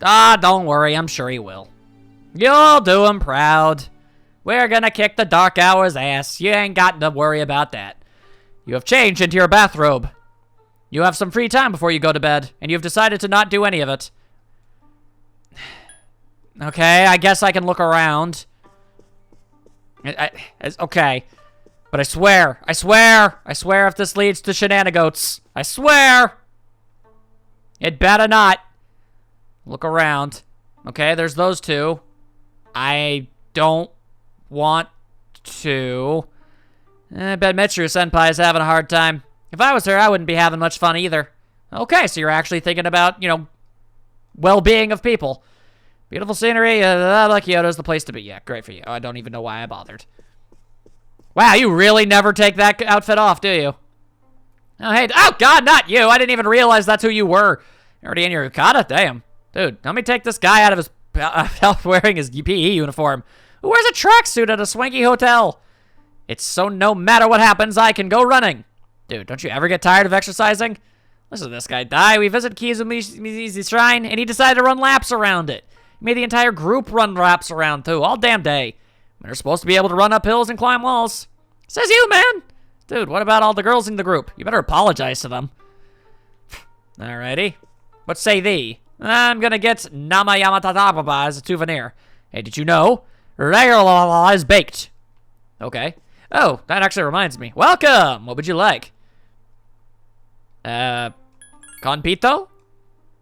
Ah, don't worry, I'm sure he will. You'll do him proud. We're gonna kick the Dark Hour's ass. You ain't got to worry about that. You have changed into your bathrobe. You have some free time before you go to bed, and you've decided to not do any of it. Okay, I guess I can look around. Okay. But I swear if this leads to shenanigans, I swear! It better not. Look around. Okay, there's those two. I don't want to. I bet Mitsuru Senpai is having a hard time. If I was her, I wouldn't be having much fun either. Okay, so you're actually thinking about, well-being of people. Beautiful scenery. Kyoto's the place to be. Yeah, great for you. I don't even know why I bothered. Wow, you really never take that outfit off, do you? Oh, hey. Oh, God, not you. I didn't even realize that's who you were. You're already in your yukata? Damn. Dude, let me take this guy out of his wearing his PE uniform. Who wears a tracksuit at a swanky hotel? It's so no matter what happens, I can go running. Dude, don't you ever get tired of exercising? Listen to this guy die. We visited Kizumi's shrine, and he decided to run laps around it. He made the entire group run laps around, too, all damn day. They're supposed to be able to run up hills and climb walls. Says you, man. Dude, what about all the girls in the group? You better apologize to them. Alrighty. What say thee? I'm gonna get Nama Yamatatapapa as a souvenir. Hey, did you know? Regular is baked. Okay. Oh, that actually reminds me. Welcome! What would you like? Conpito?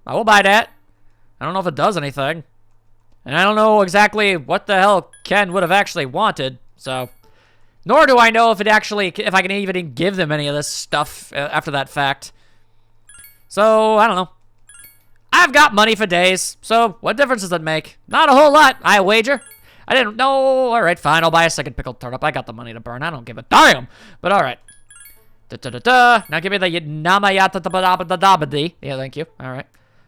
I will buy that. I don't know if it does anything. And I don't know exactly what the hell Ken would have actually wanted, so... Nor do I know if I can even give them any of this stuff after that fact. So, I don't know. I've got money for days, so what difference does it make? Not a whole lot, I wager. I didn't know. All right, fine. I'll buy a second pickled turnip. I got the money to burn. I don't give a damn. But all right. Now give me the namayata. Yeah, thank you. All right.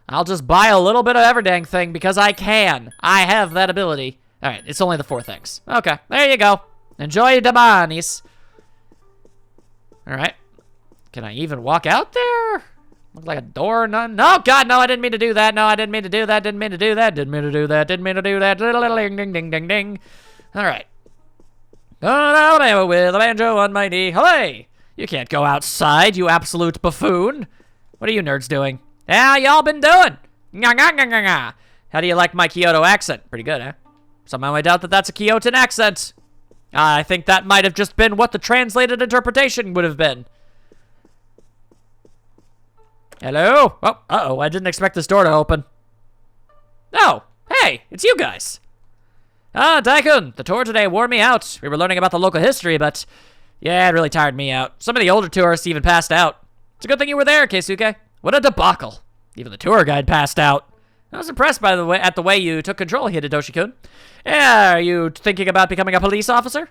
I'll just buy a little bit of every dang thing because I can. I have that ability. All right, it's only the 4 things. Okay, there you go. Enjoy the manis. All right. Can I even walk out there? Look like a door. None. No, God, no, I didn't mean to do that. No, I didn't mean to do that. Didn't mean to do that. Didn't mean to do that. Didn't mean to do that. Ding, ding, ding, ding, ding. All right. Going to Alabama with a banjo on my knee. Hey, you can't go outside, you absolute buffoon. What are you nerds doing? Yeah, y'all been doing? How do you like my Kyoto accent? Pretty good, huh? Somehow I doubt that that's a Kyotan accent. I think that might have just been what the translated interpretation would have been. Hello? Oh, uh-oh, I didn't expect this door to open. Oh, hey, it's you guys. Ah, Daikun, the tour today wore me out. We were learning about the local history, but yeah, it really tired me out. Some of the older tourists even passed out. It's a good thing you were there, Keisuke. What a debacle. Even the tour guide passed out. I was impressed by the way you took control, Hideyoshi-kun. Yeah, are you thinking about becoming a police officer?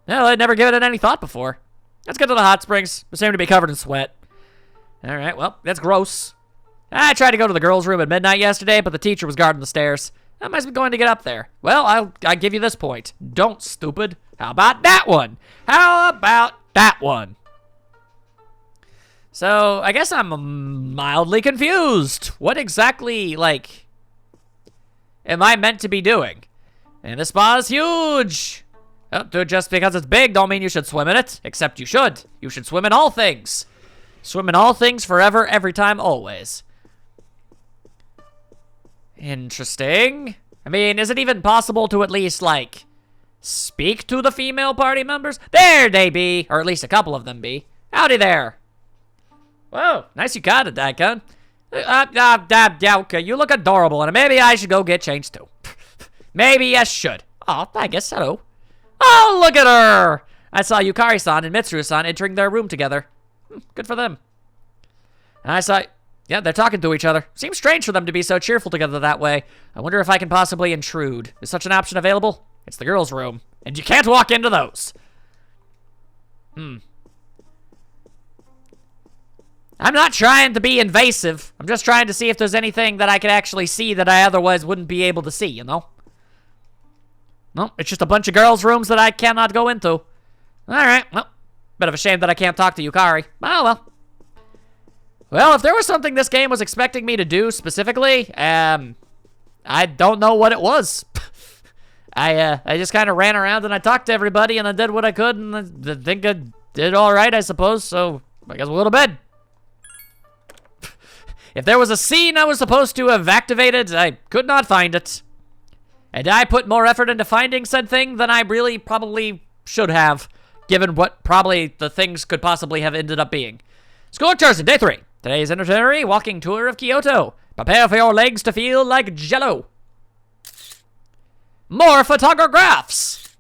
Well, I'd never given it any thought before. Let's get to the hot springs. We seem to be covered in sweat. All right, well, that's gross. I tried to go to the girls' room at midnight yesterday, but the teacher was guarding the stairs. How am I going to get up there? Well, I'll give you this point. Don't, stupid. How about that one? How about that one? So, I guess I'm mildly confused. What exactly, like, am I meant to be doing? And this spa is huge. Oh, dude, just because it's big don't mean you should swim in it. Except you should. You should swim in all things. Swim in all things forever, every time, always. Interesting. I mean, is it even possible to at least, like, speak to the female party members? There they be. Or at least a couple of them be. Howdy there. Whoa, nice yukata, Daikun. Okay, you look adorable, and maybe I should go get changed too. Maybe I should. Oh, I guess so. Oh, look at her! I saw Yukari-san and Mitsuru-san entering their room together. Good for them. And I saw... Yeah, they're talking to each other. Seems strange for them to be so cheerful together that way. I wonder if I can possibly intrude. Is such an option available? It's the girls' room. And you can't walk into those. I'm not trying to be invasive. I'm just trying to see if there's anything that I could actually see that I otherwise wouldn't be able to see, you know? No, it's just a bunch of girls' rooms that I cannot go into. Alright, well, bit of a shame that I can't talk to Yukari. Oh, well. Well, if there was something this game was expecting me to do specifically, I don't know what it was. I just kind of ran around and I talked to everybody and I did what I could and I think I did all right, I suppose, so I guess we'll go to bed. If there was a scene I was supposed to have activated, I could not find it. And I put more effort into finding said thing than I really probably should have, given what probably the things could possibly have ended up being. School Chosen, Day 3. Today's itinerary, walking tour of Kyoto. Prepare for your legs to feel like jello. More photographs!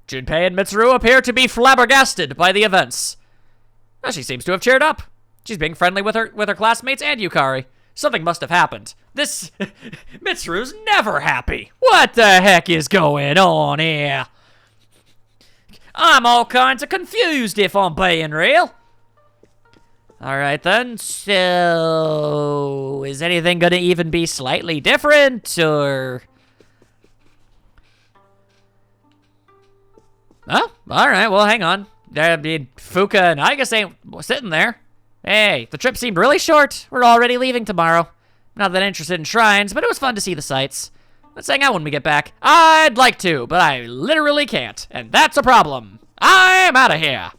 Junpei and Mitsuru appear to be flabbergasted by the events. Well, she seems to have cheered up. She's being friendly with her classmates and Yukari. Something must have happened. This... Mitsuru's never happy. What the heck is going on here? I'm all kinds of confused if I'm being real. Alright then, so... Is anything gonna even be slightly different, or... Oh, alright, well, hang on. I mean, Fuka and Igus ain't sitting there. Hey, the trip seemed really short. We're already leaving tomorrow. Not that interested in shrines, but it was fun to see the sights. Let's hang out when we get back. I'd like to, but I literally can't, and that's a problem. I'm out of here.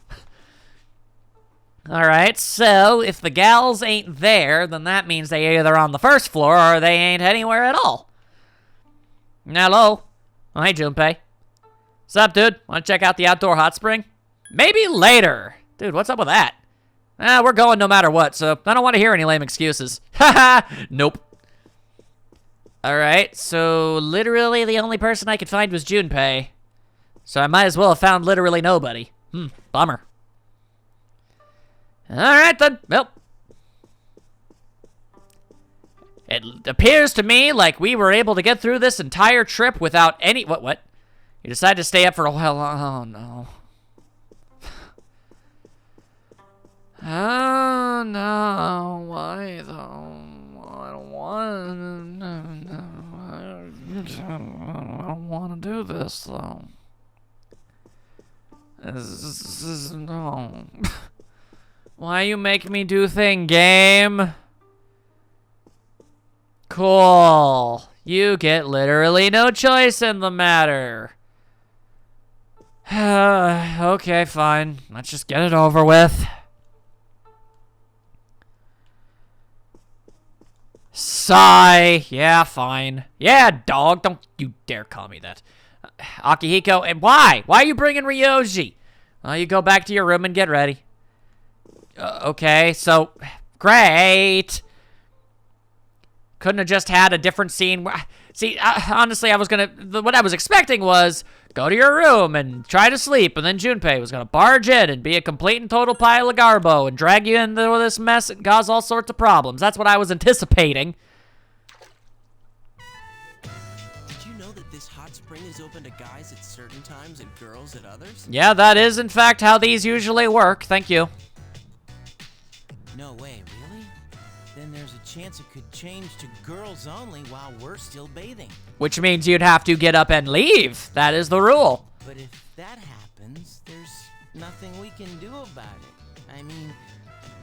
Alright, so if the gals ain't there, then that means they either on the first floor or they ain't anywhere at all. Hello. Oh, hey, Junpei. What's up, dude? Want to check out the outdoor hot spring? Maybe later. Dude, what's up with that? We're going no matter what, so I don't want to hear any lame excuses. Haha, nope. Alright, so literally the only person I could find was Junpei. So I might as well have found literally nobody. Bummer. Alright then. Well. It appears to me like we were able to get through this entire trip without any... What? You decided to stay up for a while. Oh, no. Oh, no. Why, though? I don't want to... I don't want to do this, though. No. Why you make me do thing, game? Cool. You get literally no choice in the matter. Okay, fine. Let's just get it over with. Sigh. Yeah, fine. Yeah, dog. Don't you dare call me that. Akihiko, and why? Why are you bringing Ryoji? Well, you go back to your room and get ready. Okay, so... Great! Couldn't have just had a different scene. See, honestly, I was gonna... What I was expecting was... Go to your room and try to sleep, and then Junpei was gonna barge in and be a complete and total pile of garbo and drag you into this mess and cause all sorts of problems. That's what I was anticipating. Did you know that this hot spring is open to guys at certain times and girls at others? Yeah, that is, in fact, how these usually work. Thank you. No way, really? Then there's a chance it could change to girls only while we're still bathing. Which means you'd have to get up and leave. That is the rule. But if that happens, there's nothing we can do about it. I mean,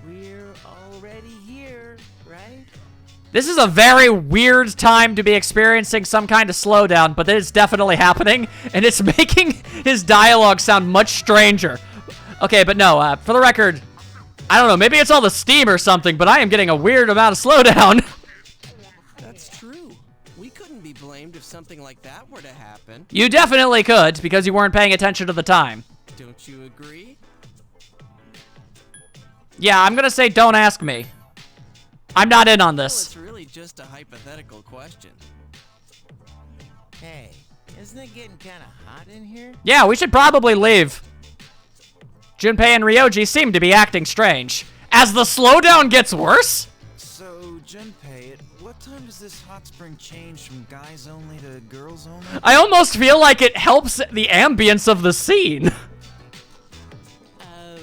we're already here, right? This is a very weird time to be experiencing some kind of slowdown, but it's definitely happening, and it's making his dialogue sound much stranger. Okay, but no, for the record, I don't know, maybe it's all the steam or something, but I am getting a weird amount of slowdown. That's true. We couldn't be blamed if something like that were to happen. You definitely could, because you weren't paying attention to the time. Don't you agree? Yeah, I'm gonna say don't ask me. I'm not in on Well, this. it's really just a hypothetical question. Hey, isn't it getting kind of hot in here? Yeah, we should probably leave. Junpei and Ryoji seem to be acting strange. As the slowdown gets worse? So, Junpei, at what time does this hot spring change from guys only to girls only? I almost feel like it helps the ambience of the scene. I'm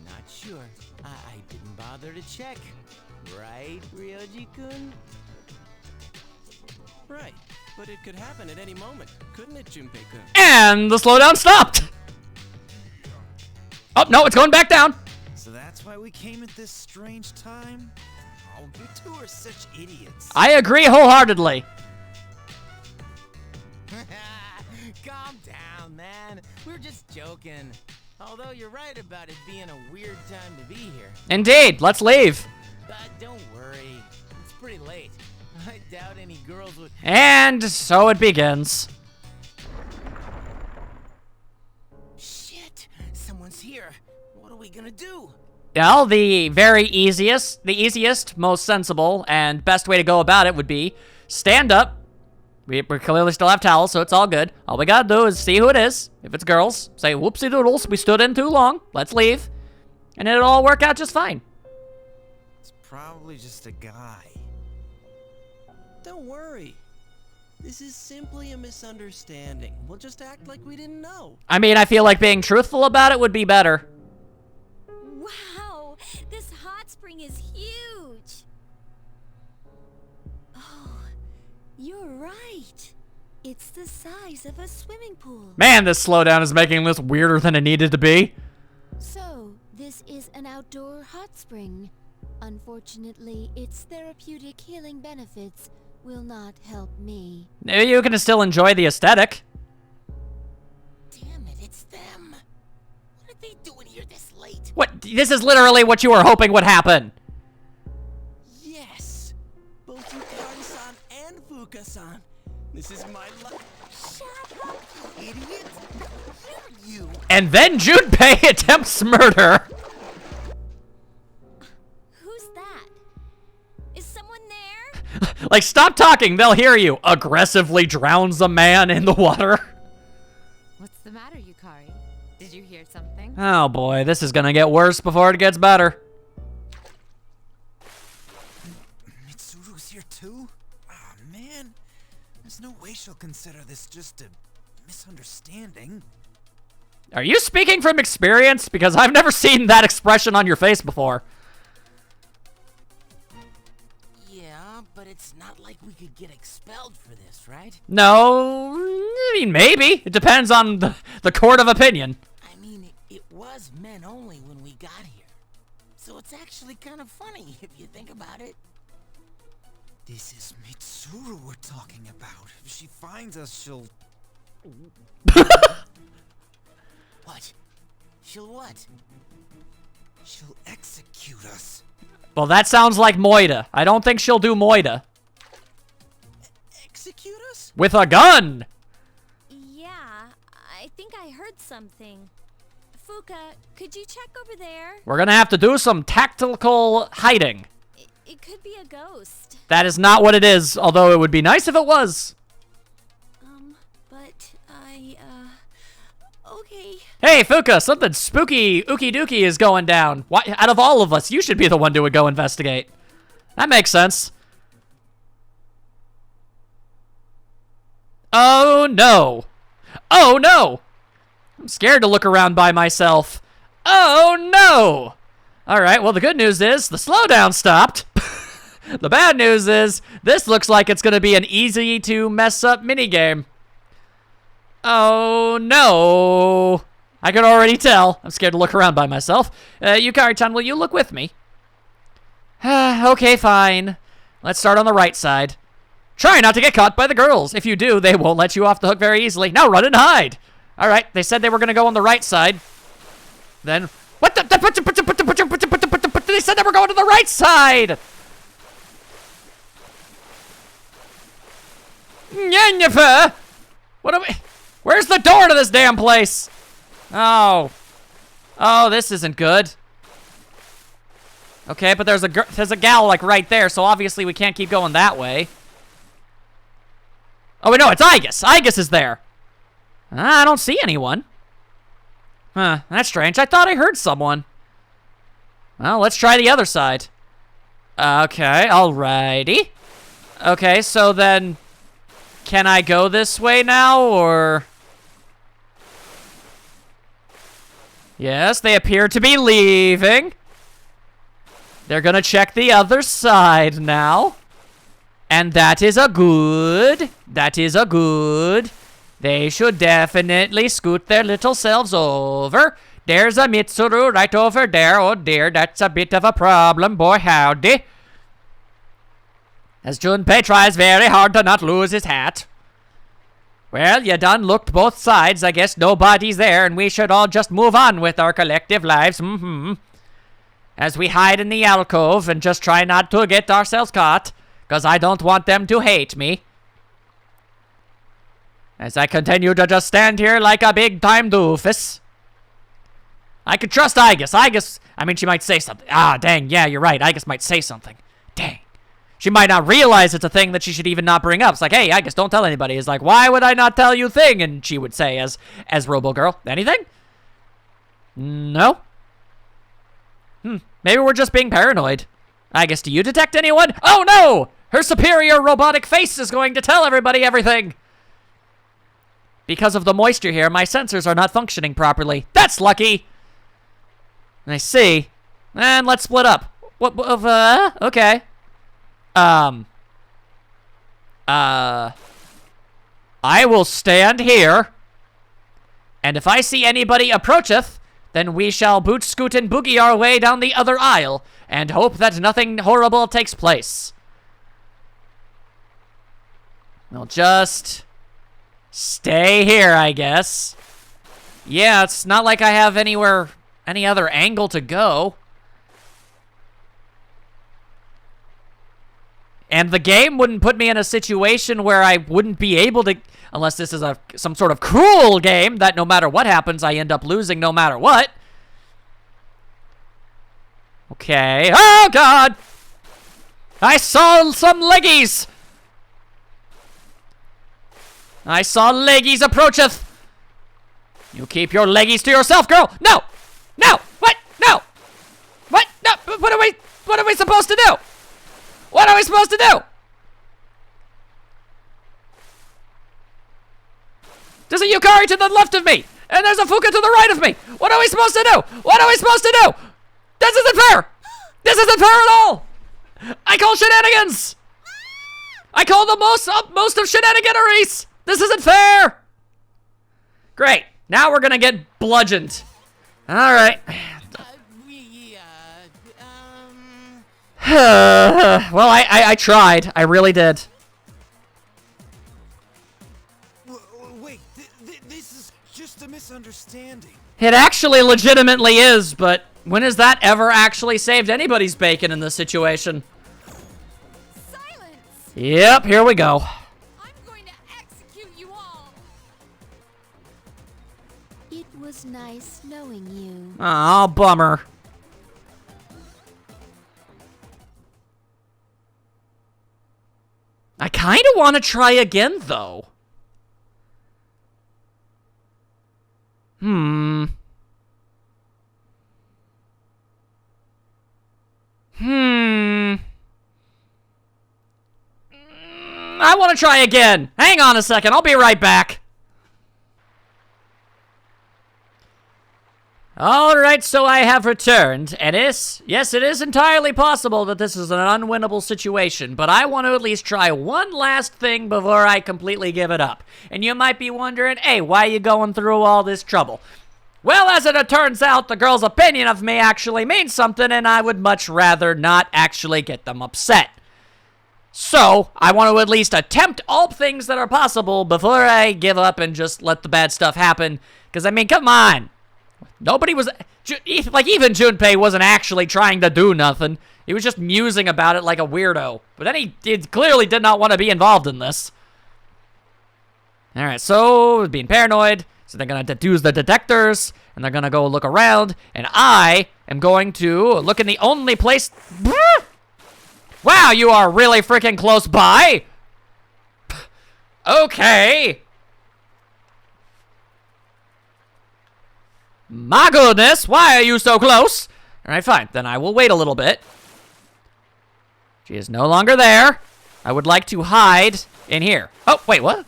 not sure. I didn't bother to check. Right, Ryoji-kun? Right. But it could happen at any moment, couldn't it, Junpei-kun? And the slowdown stopped. Oh, no, it's going back down. So that's why we came at this strange time? Oh, you two are such idiots. I agree wholeheartedly. Calm down, man. We're just joking. Although you're right about it being a weird time to be here. Indeed, let's leave. But don't worry. It's pretty late. I doubt any girls would... And so it begins. Shit! Someone's here. What are we gonna do? Well, the easiest, most sensible, and best way to go about it would be stand up. We clearly still have towels, so it's all good. All we gotta do is see who it is. If it's girls, say, whoopsie doodles, we stood in too long. Let's leave. And it'll all work out just fine. It's probably just a guy. Don't worry. This is simply a misunderstanding. We'll just act like we didn't know. I mean, I feel like being truthful about it would be better. Wow, this hot spring is huge. Oh, you're right. It's the size of a swimming pool. Man, this slowdown is making this weirder than it needed to be. So, this is an outdoor hot spring. Unfortunately, its therapeutic healing benefits will not help me. You can still enjoy the aesthetic. Damn it, it's them. What are they doing here this late? What? This is literally what you were hoping would happen. Yes! Both Yukari-san and Fuka-san. This is my life. Shut up, you idiot! You. And then Junpei attempts murder. Who's that? Is someone there? Like, stop talking, they'll hear you. Aggressively drowns a man in the water. What's the matter, Yukari? Did you hear something? Oh boy, this is gonna get worse before it gets better. Mitsuru's here too? Ah, man. There's no way she'll consider this just a misunderstanding. Are you speaking from experience? Because I've never seen that expression on your face before. Yeah, but it's not like we could get expelled for this, right? No, I mean, maybe. It depends on the court of opinion. I mean, it was men only when we got here. So it's actually kind of funny if you think about it. This is Mitsuru we're talking about. If she finds us, she'll... What? She'll what? she'll execute us. Well, that sounds like Moida. I don't think she'll do Moida. Execute us? With a gun! Yeah, I think I heard something. Fuka, could you check over there? We're gonna have to do some tactical hiding. It could be a ghost. That is not what it is, although it would be nice if it was. But okay. Hey, Fuka, something spooky, ookie dookie is going down. Why, out of all of us, you should be the one to go investigate. That makes sense. Oh, no. Oh, no. I'm scared to look around by myself. Oh, no. All right, well, the good news is the slowdown stopped. The bad news is this looks like it's going to be an easy to mess up minigame. Oh, no. I can already tell. I'm scared to look around by myself. Yukari-chan, will you look with me? Okay, fine. Let's start on the right side. Try not to get caught by the girls. If you do, they won't let you off the hook very easily. Now run and hide. All right, they said they were going to go on the right side. Then, what the? They said they were going to the right side. What are we? Where's the door to this damn place? Oh. Oh, this isn't good. Okay, but there's a gal like right there, so obviously we can't keep going that way. Oh, wait, no, it's Igus. Igus is there. I don't see anyone. Huh, that's strange. I thought I heard someone. Well, let's try the other side. Okay, alrighty. Okay, so then... Can I go this way now, or... Yes, they appear to be leaving. They're gonna check the other side now. And that is a good. That is a good. They should definitely scoot their little selves over. There's a Mitsuru right over there. Oh dear, that's a bit of a problem, boy howdy. As Junpei tries very hard to not lose his hat. Well, you done looked both sides. I guess nobody's there, and we should all just move on with our collective lives. As we hide in the alcove and just try not to get ourselves caught, because I don't want them to hate me. As I continue to just stand here like a big-time doofus. I could trust Igus. Igus, I mean, she might say something. Ah, dang, yeah, you're right. Igus might say something. Dang. She might not realize it's a thing that she should even not bring up. It's like, hey, Igus, don't tell anybody. It's like, why would I not tell you thing? And she would say, as Robo-Girl, anything? No? Maybe we're just being paranoid. Igus, do you detect anyone? Oh, no! Her superior robotic face is going to tell everybody everything. Because of the moisture here, my sensors are not functioning properly. That's lucky. I see. And let's split up. Okay. I will stand here. And if I see anybody approacheth, then we shall boot, scoot, and boogie our way down the other aisle, and hope that nothing horrible takes place. We'll just stay here, I guess. Yeah, it's not like I have any other angle to go. And the game wouldn't put me in a situation where I wouldn't be able to, unless this is some sort of cruel game that no matter what happens, I end up losing no matter what. Okay. Oh, God! I saw some leggies! I saw leggies approacheth! You keep your leggies to yourself, girl! No! No! What? No! What? No! What are we supposed to do? What are we supposed to do? There's a Yukari to the left of me, and there's a Fuka to the right of me. What are we supposed to do? What are we supposed to do? This isn't fair! This isn't fair at all! I call shenanigans! I call the most of shenaniganeries! This isn't fair! Great. Now we're gonna get bludgeoned. Alright. Well, I tried. I really did. Wait, this is just a misunderstanding. It actually legitimately is, but when has that ever actually saved anybody's bacon in this situation? Silence! Yep, here we go. I'm going to execute you all. It was nice knowing you. Aw, bummer. I kind of want to try again, though. I want to try again. Hang on a second. I'll be right back. Alright, so I have returned, and yes, it is entirely possible that this is an unwinnable situation, but I want to at least try one last thing before I completely give it up. And you might be wondering, hey, why are you going through all this trouble? Well, as it turns out, the girl's opinion of me actually means something, and I would much rather not actually get them upset. So, I want to at least attempt all things that are possible before I give up and just let the bad stuff happen, because, I mean, come on. Nobody was, like, even Junpei wasn't actually trying to do nothing. He was just musing about it like a weirdo. But then he clearly did not want to be involved in this. Alright, so, being paranoid. So they're going to use the detectors, and they're going to go look around, and I am going to look in the only place... Wow, you are really freaking close by! Okay. My goodness, why are you so close? Alright, fine. Then I will wait a little bit. She is no longer there. I would like to hide in here. Oh, wait, what?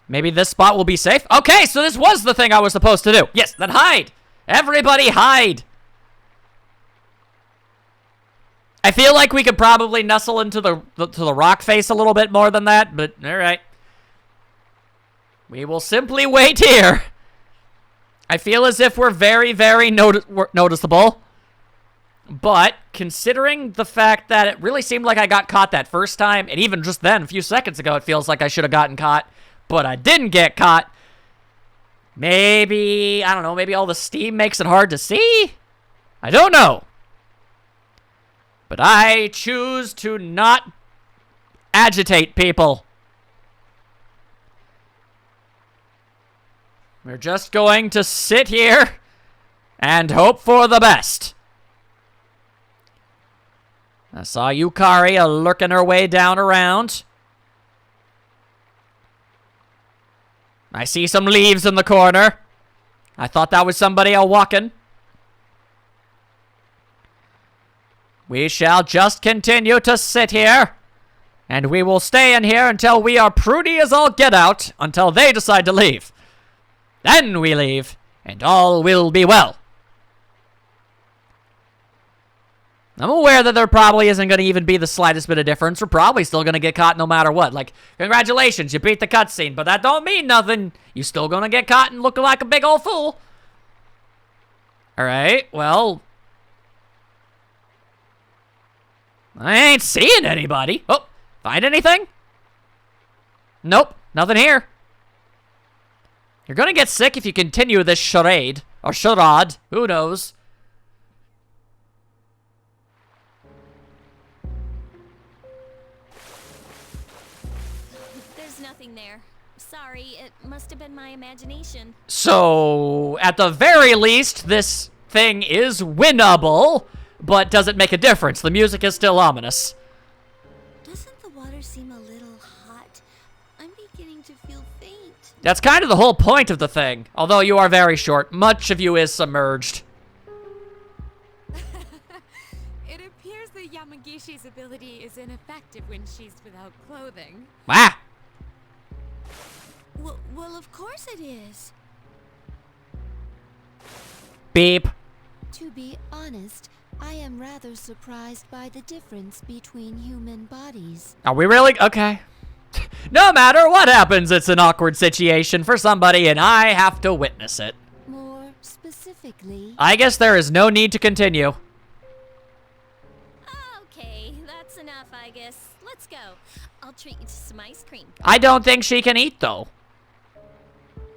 Maybe this spot will be safe? Okay, so this was the thing I was supposed to do. Yes, then hide. Everybody hide. I feel like we could probably nestle into the rock face a little bit more than that, but alright. We will simply wait here. I feel as if we're very, very noticeable. But, considering the fact that it really seemed like I got caught that first time, and even just then, a few seconds ago, it feels like I should have gotten caught, but I didn't get caught. Maybe, I don't know, maybe all the steam makes it hard to see? I don't know. But I choose to not agitate people. We're just going to sit here and hope for the best. I saw Yukari lurking her way down around. I see some leaves in the corner. I thought that was somebody walking. We shall just continue to sit here, and we will stay in here until we are prudy as all get out, until they decide to leave. Then we leave, and all will be well. I'm aware that there probably isn't going to even be the slightest bit of difference. We're probably still going to get caught no matter what. Like, congratulations, you beat the cutscene, but that don't mean nothing. You still going to get caught and look like a big old fool. Alright, well... I ain't seeing anybody. Oh, find anything? Nope, nothing here. You're gonna get sick if you continue this charade. Or charade, who knows? There's nothing there. Sorry, it must have been my imagination. So, at the very least, this thing is winnable, but does it make a difference? The music is still ominous. Doesn't the water seem a little hot? I'm beginning to feel faint. That's kind of the whole point of the thing. Although you are very short, much of you is submerged. It appears that Yamagishi's ability is ineffective when she's without clothing. Ah! Well, of course it is. Beep. To be honest, I am rather surprised by the difference between human bodies. Are we really? Okay. No matter what happens, it's an awkward situation for somebody, and I have to witness it. More specifically, I guess there is no need to continue. Okay, that's enough, I guess. Let's go. I'll treat you to some ice cream. I don't think she can eat, though.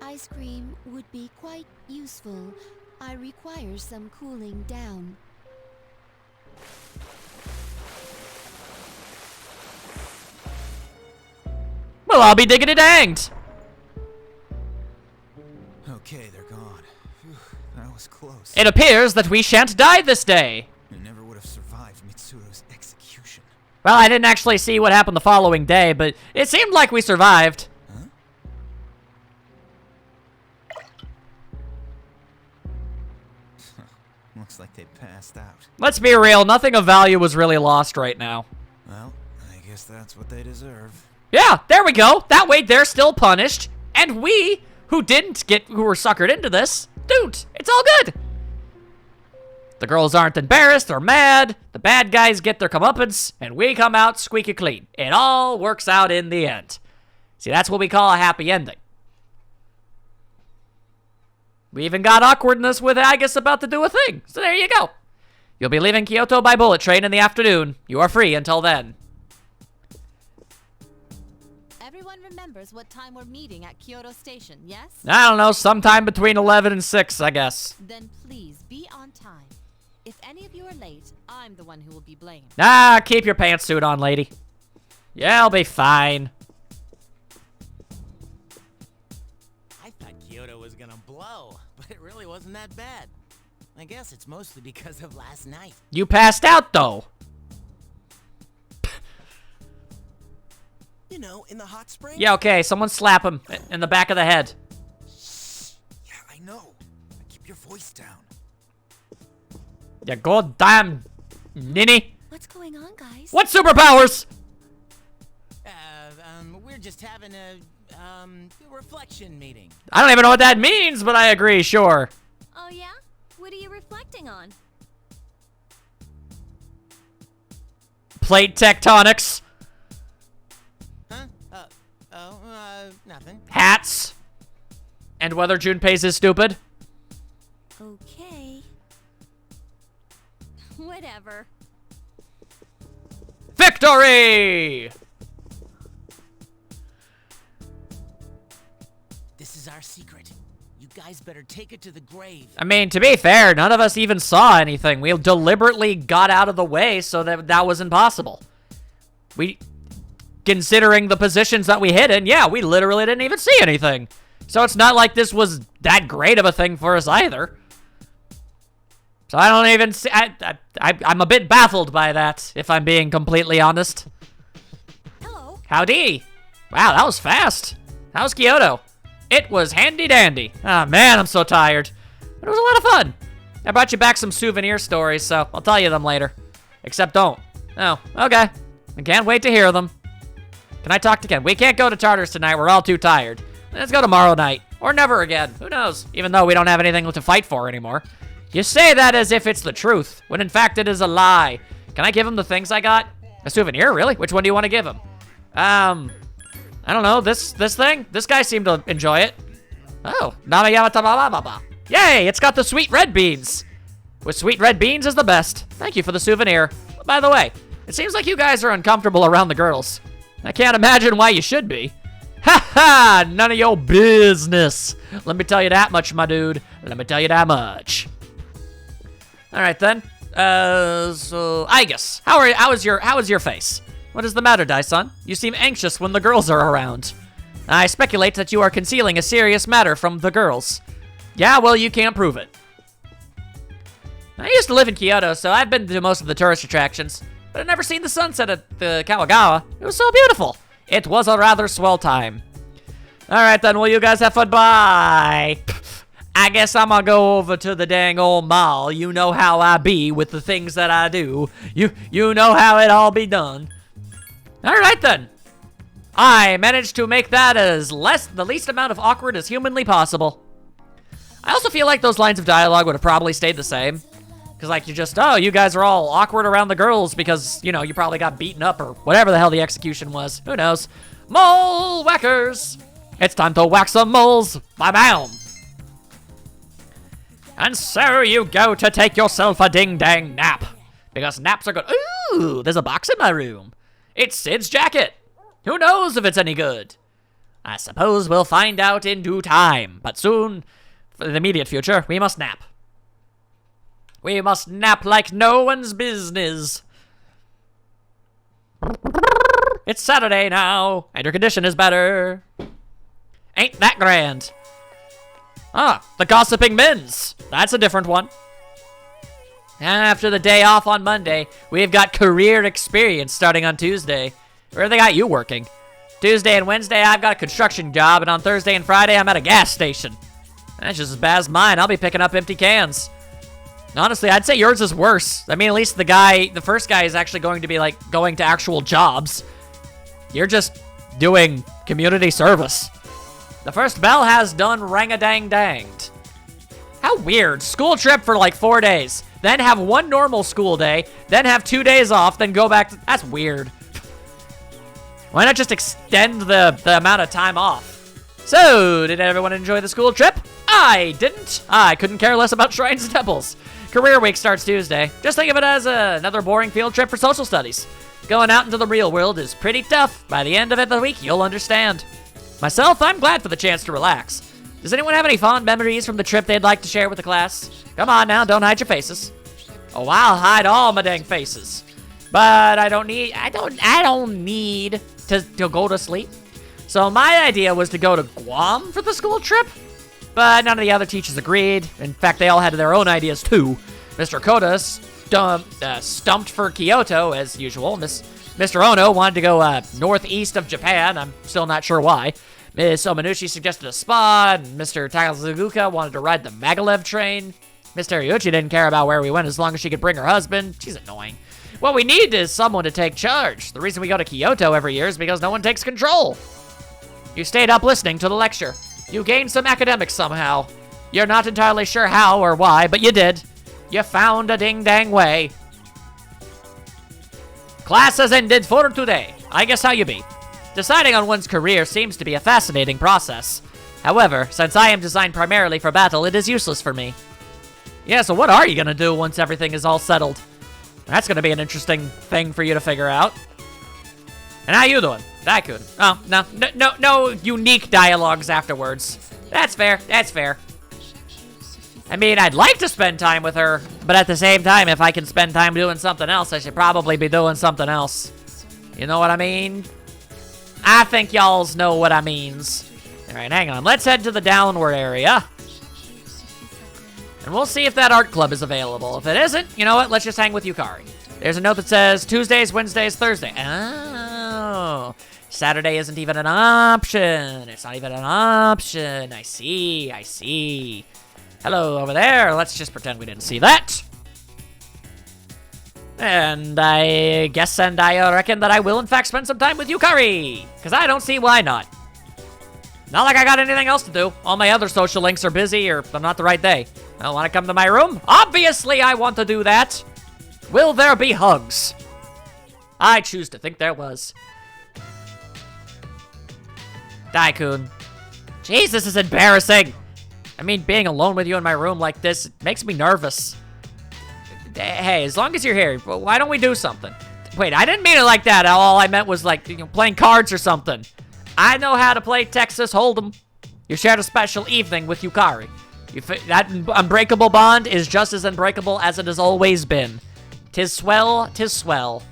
ice cream would be quite useful. I require some cooling down. Well, I'll be digging it danged. Okay, they're gone. Phew, that was close. It appears that we shan't die this day. I never would have survived Mitsuru's execution. Well, I didn't actually see what happened the following day, but it seemed like we survived. Huh? Looks like they passed out. Let's be real, nothing of value was really lost right now. Well, I guess that's what they deserve. Yeah, there we go. That way they're still punished. And we, who were suckered into this, don't. It's all good. The girls aren't embarrassed or mad. The bad guys get their comeuppance, and we come out squeaky clean. It all works out in the end. See, that's what we call a happy ending. We even got awkwardness with Agus about to do a thing. So there you go. You'll be leaving Kyoto by bullet train in the afternoon. You are free until then. Everyone remembers what time we're meeting at Kyoto Station, yes? I don't know, sometime between 11 and 6, I guess. Then please be on time. If any of you are late, I'm the one who will be blamed. Ah, keep your pantsuit on, lady. Yeah, I'll be fine. I thought Kyoto was gonna blow, but it really wasn't that bad. I guess it's mostly because of last night. You passed out, though. You know, in the hot spring? Yeah, okay, someone slap him in the back of the head. Yeah, I know. Keep your voice down. Yeah, goddamn ninny. What's going on, guys? What superpowers? We're just having a reflection meeting. I don't even know what that means, but I agree, sure. Oh, yeah? What are you reflecting on? Plate tectonics. Huh? Nothing. Hats. And whether Junpei's is stupid. Okay. Whatever. Victory! This is our secret. You guys better take it to the grave. I mean, to be fair, none of us even saw anything. We deliberately got out of the way so that was impossible. Considering the positions that we hid in, yeah, we literally didn't even see anything. So it's not like this was that great of a thing for us either. So I don't even see, I'm a bit baffled by that, if I'm being completely honest. Hello. Howdy. Wow, that was fast. How's Kyoto? It was handy dandy. Ah, man, I'm so tired. But it was a lot of fun. I brought you back some souvenir stories, so I'll tell you them later. Except don't. Oh, okay. I can't wait to hear them. Can I talk to Ken? We can't go to Tartarus tonight. We're all too tired. Let's go tomorrow night. Or never again. Who knows? Even though we don't have anything to fight for anymore. You say that as if it's the truth, when in fact it is a lie. Can I give him the things I got? A souvenir? Really? Which one do you want to give him? I don't know. This thing? This guy seemed to enjoy it. Oh. Yay! It's got the sweet red beans. With sweet red beans is the best. Thank you for the souvenir. By the way, it seems like you guys are uncomfortable around the girls. I can't imagine why you should be. Ha ha! None of your business. Let me tell you that much, my dude. Let me tell you that much. All right then. So I guess. How is your face? What is the matter, Dai-san? You seem anxious when the girls are around. I speculate that you are concealing a serious matter from the girls. Yeah, well, you can't prove it. I used to live in Kyoto, so I've been to most of the tourist attractions, but I've never seen the sunset at the Kawagawa. It was so beautiful. It was a rather swell time. Alright then, well you guys have fun, bye! I guess I'm gonna go over to the dang old mall. You know how I be with the things that I do. You know how it all be done. Alright then. I managed to make that as the least amount of awkward as humanly possible. I also feel like those lines of dialogue would have probably stayed the same. Because like you guys are all awkward around the girls because, you know, you probably got beaten up or whatever the hell the execution was. Who knows? Mole whackers! It's time to whack some moles. Bam! And so you go to take yourself a ding-dang nap. Because naps are good. Ooh, there's a box in my room. It's Sid's jacket. Who knows if it's any good? I suppose we'll find out in due time. But soon, for the immediate future, we must nap. We must nap like no one's business. It's Saturday now, and your condition is better. Ain't that grand? Ah, the Gossiping Men's. That's a different one. After the day off on Monday, we've got career experience starting on Tuesday. Where they got you working? Tuesday and Wednesday, I've got a construction job, and on Thursday and Friday, I'm at a gas station. That's just as bad as mine. I'll be picking up empty cans. Honestly, I'd say yours is worse. I mean, at least the first guy is actually going to be, like, going to actual jobs. You're just doing community service. The first bell has done rang-a-dang-danged. How weird. School trip for like 4 days. Then have one normal school day. Then have 2 days off. Then go back to... That's weird. Why not just extend the amount of time off? So, did everyone enjoy the school trip? I didn't. I couldn't care less about shrines and temples. Career week starts Tuesday. Just think of it as another boring field trip for social studies. Going out into the real world is pretty tough. By the end of the week, you'll understand. Myself, I'm glad for the chance to relax. Does anyone have any fond memories from the trip they'd like to share with the class? Come on now, don't hide your faces. Oh, I'll hide all my dang faces. But I don't need to go to sleep. So my idea was to go to Guam for the school trip, but none of the other teachers agreed. In fact, they all had their own ideas too. Mr. Koda stumped for Kyoto as usual. Mr. Ono wanted to go northeast of Japan. I'm still not sure why. Ms. Omanushi suggested a spa, and Mr. Takazuka wanted to ride the Magalev train. Miss Teriyuchi didn't care about where we went as long as she could bring her husband. She's annoying. What we need is someone to take charge. The reason we go to Kyoto every year is because no one takes control. You stayed up listening to the lecture. You gained some academics somehow. You're not entirely sure how or why, but you did. You found a ding-dang way. Class has ended for today. I guess how you be. Deciding on one's career seems to be a fascinating process. However, since I am designed primarily for battle, it is useless for me. Yeah, so what are you gonna do once everything is all settled? That's gonna be an interesting thing for you to figure out. And how you doing? Daikun. Oh, no unique dialogues afterwards. That's fair, that's fair. I mean, I'd like to spend time with her, but at the same time, if I can spend time doing something else, I should probably be doing something else. You know what I mean? I think y'alls know what I means. Alright, hang on. Let's head to the downward area. And we'll see if that art club is available. If it isn't, you know what? Let's just hang with Yukari. There's a note that says Tuesdays, Wednesdays, Thursday. Oh. Saturday isn't even an option. It's not even an option. I see, I see. Hello, over there. Let's just pretend we didn't see that. And I guess and I reckon that I will in fact spend some time with Yukari. Because I don't see why not. Not like I got anything else to do. All my other social links are busy or I'm not the right day. I want to come to my room? Obviously I want to do that. Will there be hugs? I choose to think there was. Daikun. Jeez, this is embarrassing. I mean, being alone with you in my room like this makes me nervous. Hey, as long as you're here, why don't we do something? Wait, I didn't mean it like that. All I meant was like, you know, playing cards or something. I know how to play Texas Hold'em. You shared a special evening with Yukari. That unbreakable bond is just as unbreakable as it has always been. 'Tis swell, 'tis swell.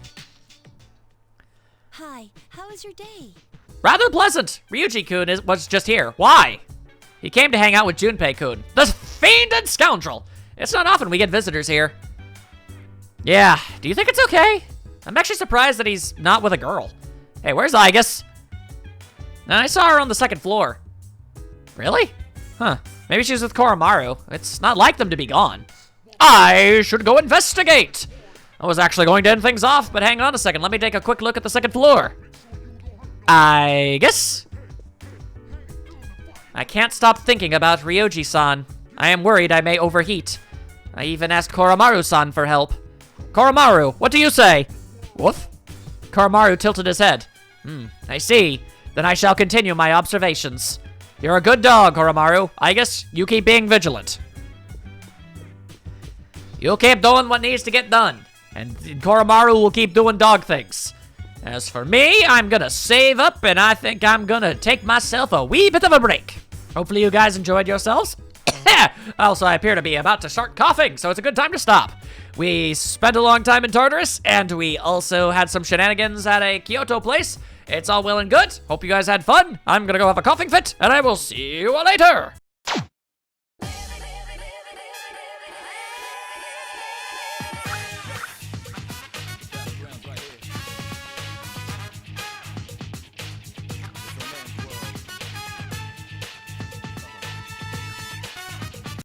Hi, how was your day? Rather pleasant. Ryuji-kun was just here. Why? He came to hang out with Junpei-kun. The fiend and scoundrel! It's not often we get visitors here. Yeah, do you think it's okay? I'm actually surprised that he's not with a girl. Hey, where's Igus? I saw her on the second floor. Really? Huh. Maybe she's with Koromaru. It's not like them to be gone. I should go investigate. I was actually going to end things off, but hang on a second. Let me take a quick look at the second floor. I guess. I can't stop thinking about Ryoji-san. I am worried I may overheat. I even asked Koromaru-san for help. Koromaru, what do you say? What? Koromaru tilted his head. I see. Then I shall continue my observations. You're a good dog, Koromaru. I guess you keep being vigilant. You'll keep doing what needs to get done. And Koromaru will keep doing dog things. As for me, I'm gonna save up, and I think I'm gonna take myself a wee bit of a break. Hopefully you guys enjoyed yourselves. Also, I appear to be about to start coughing, so it's a good time to stop. We spent a long time in Tartarus, and we also had some shenanigans at a Kyoto place. It's all well and good. Hope you guys had fun. I'm gonna go have a coughing fit, and I will see you all later.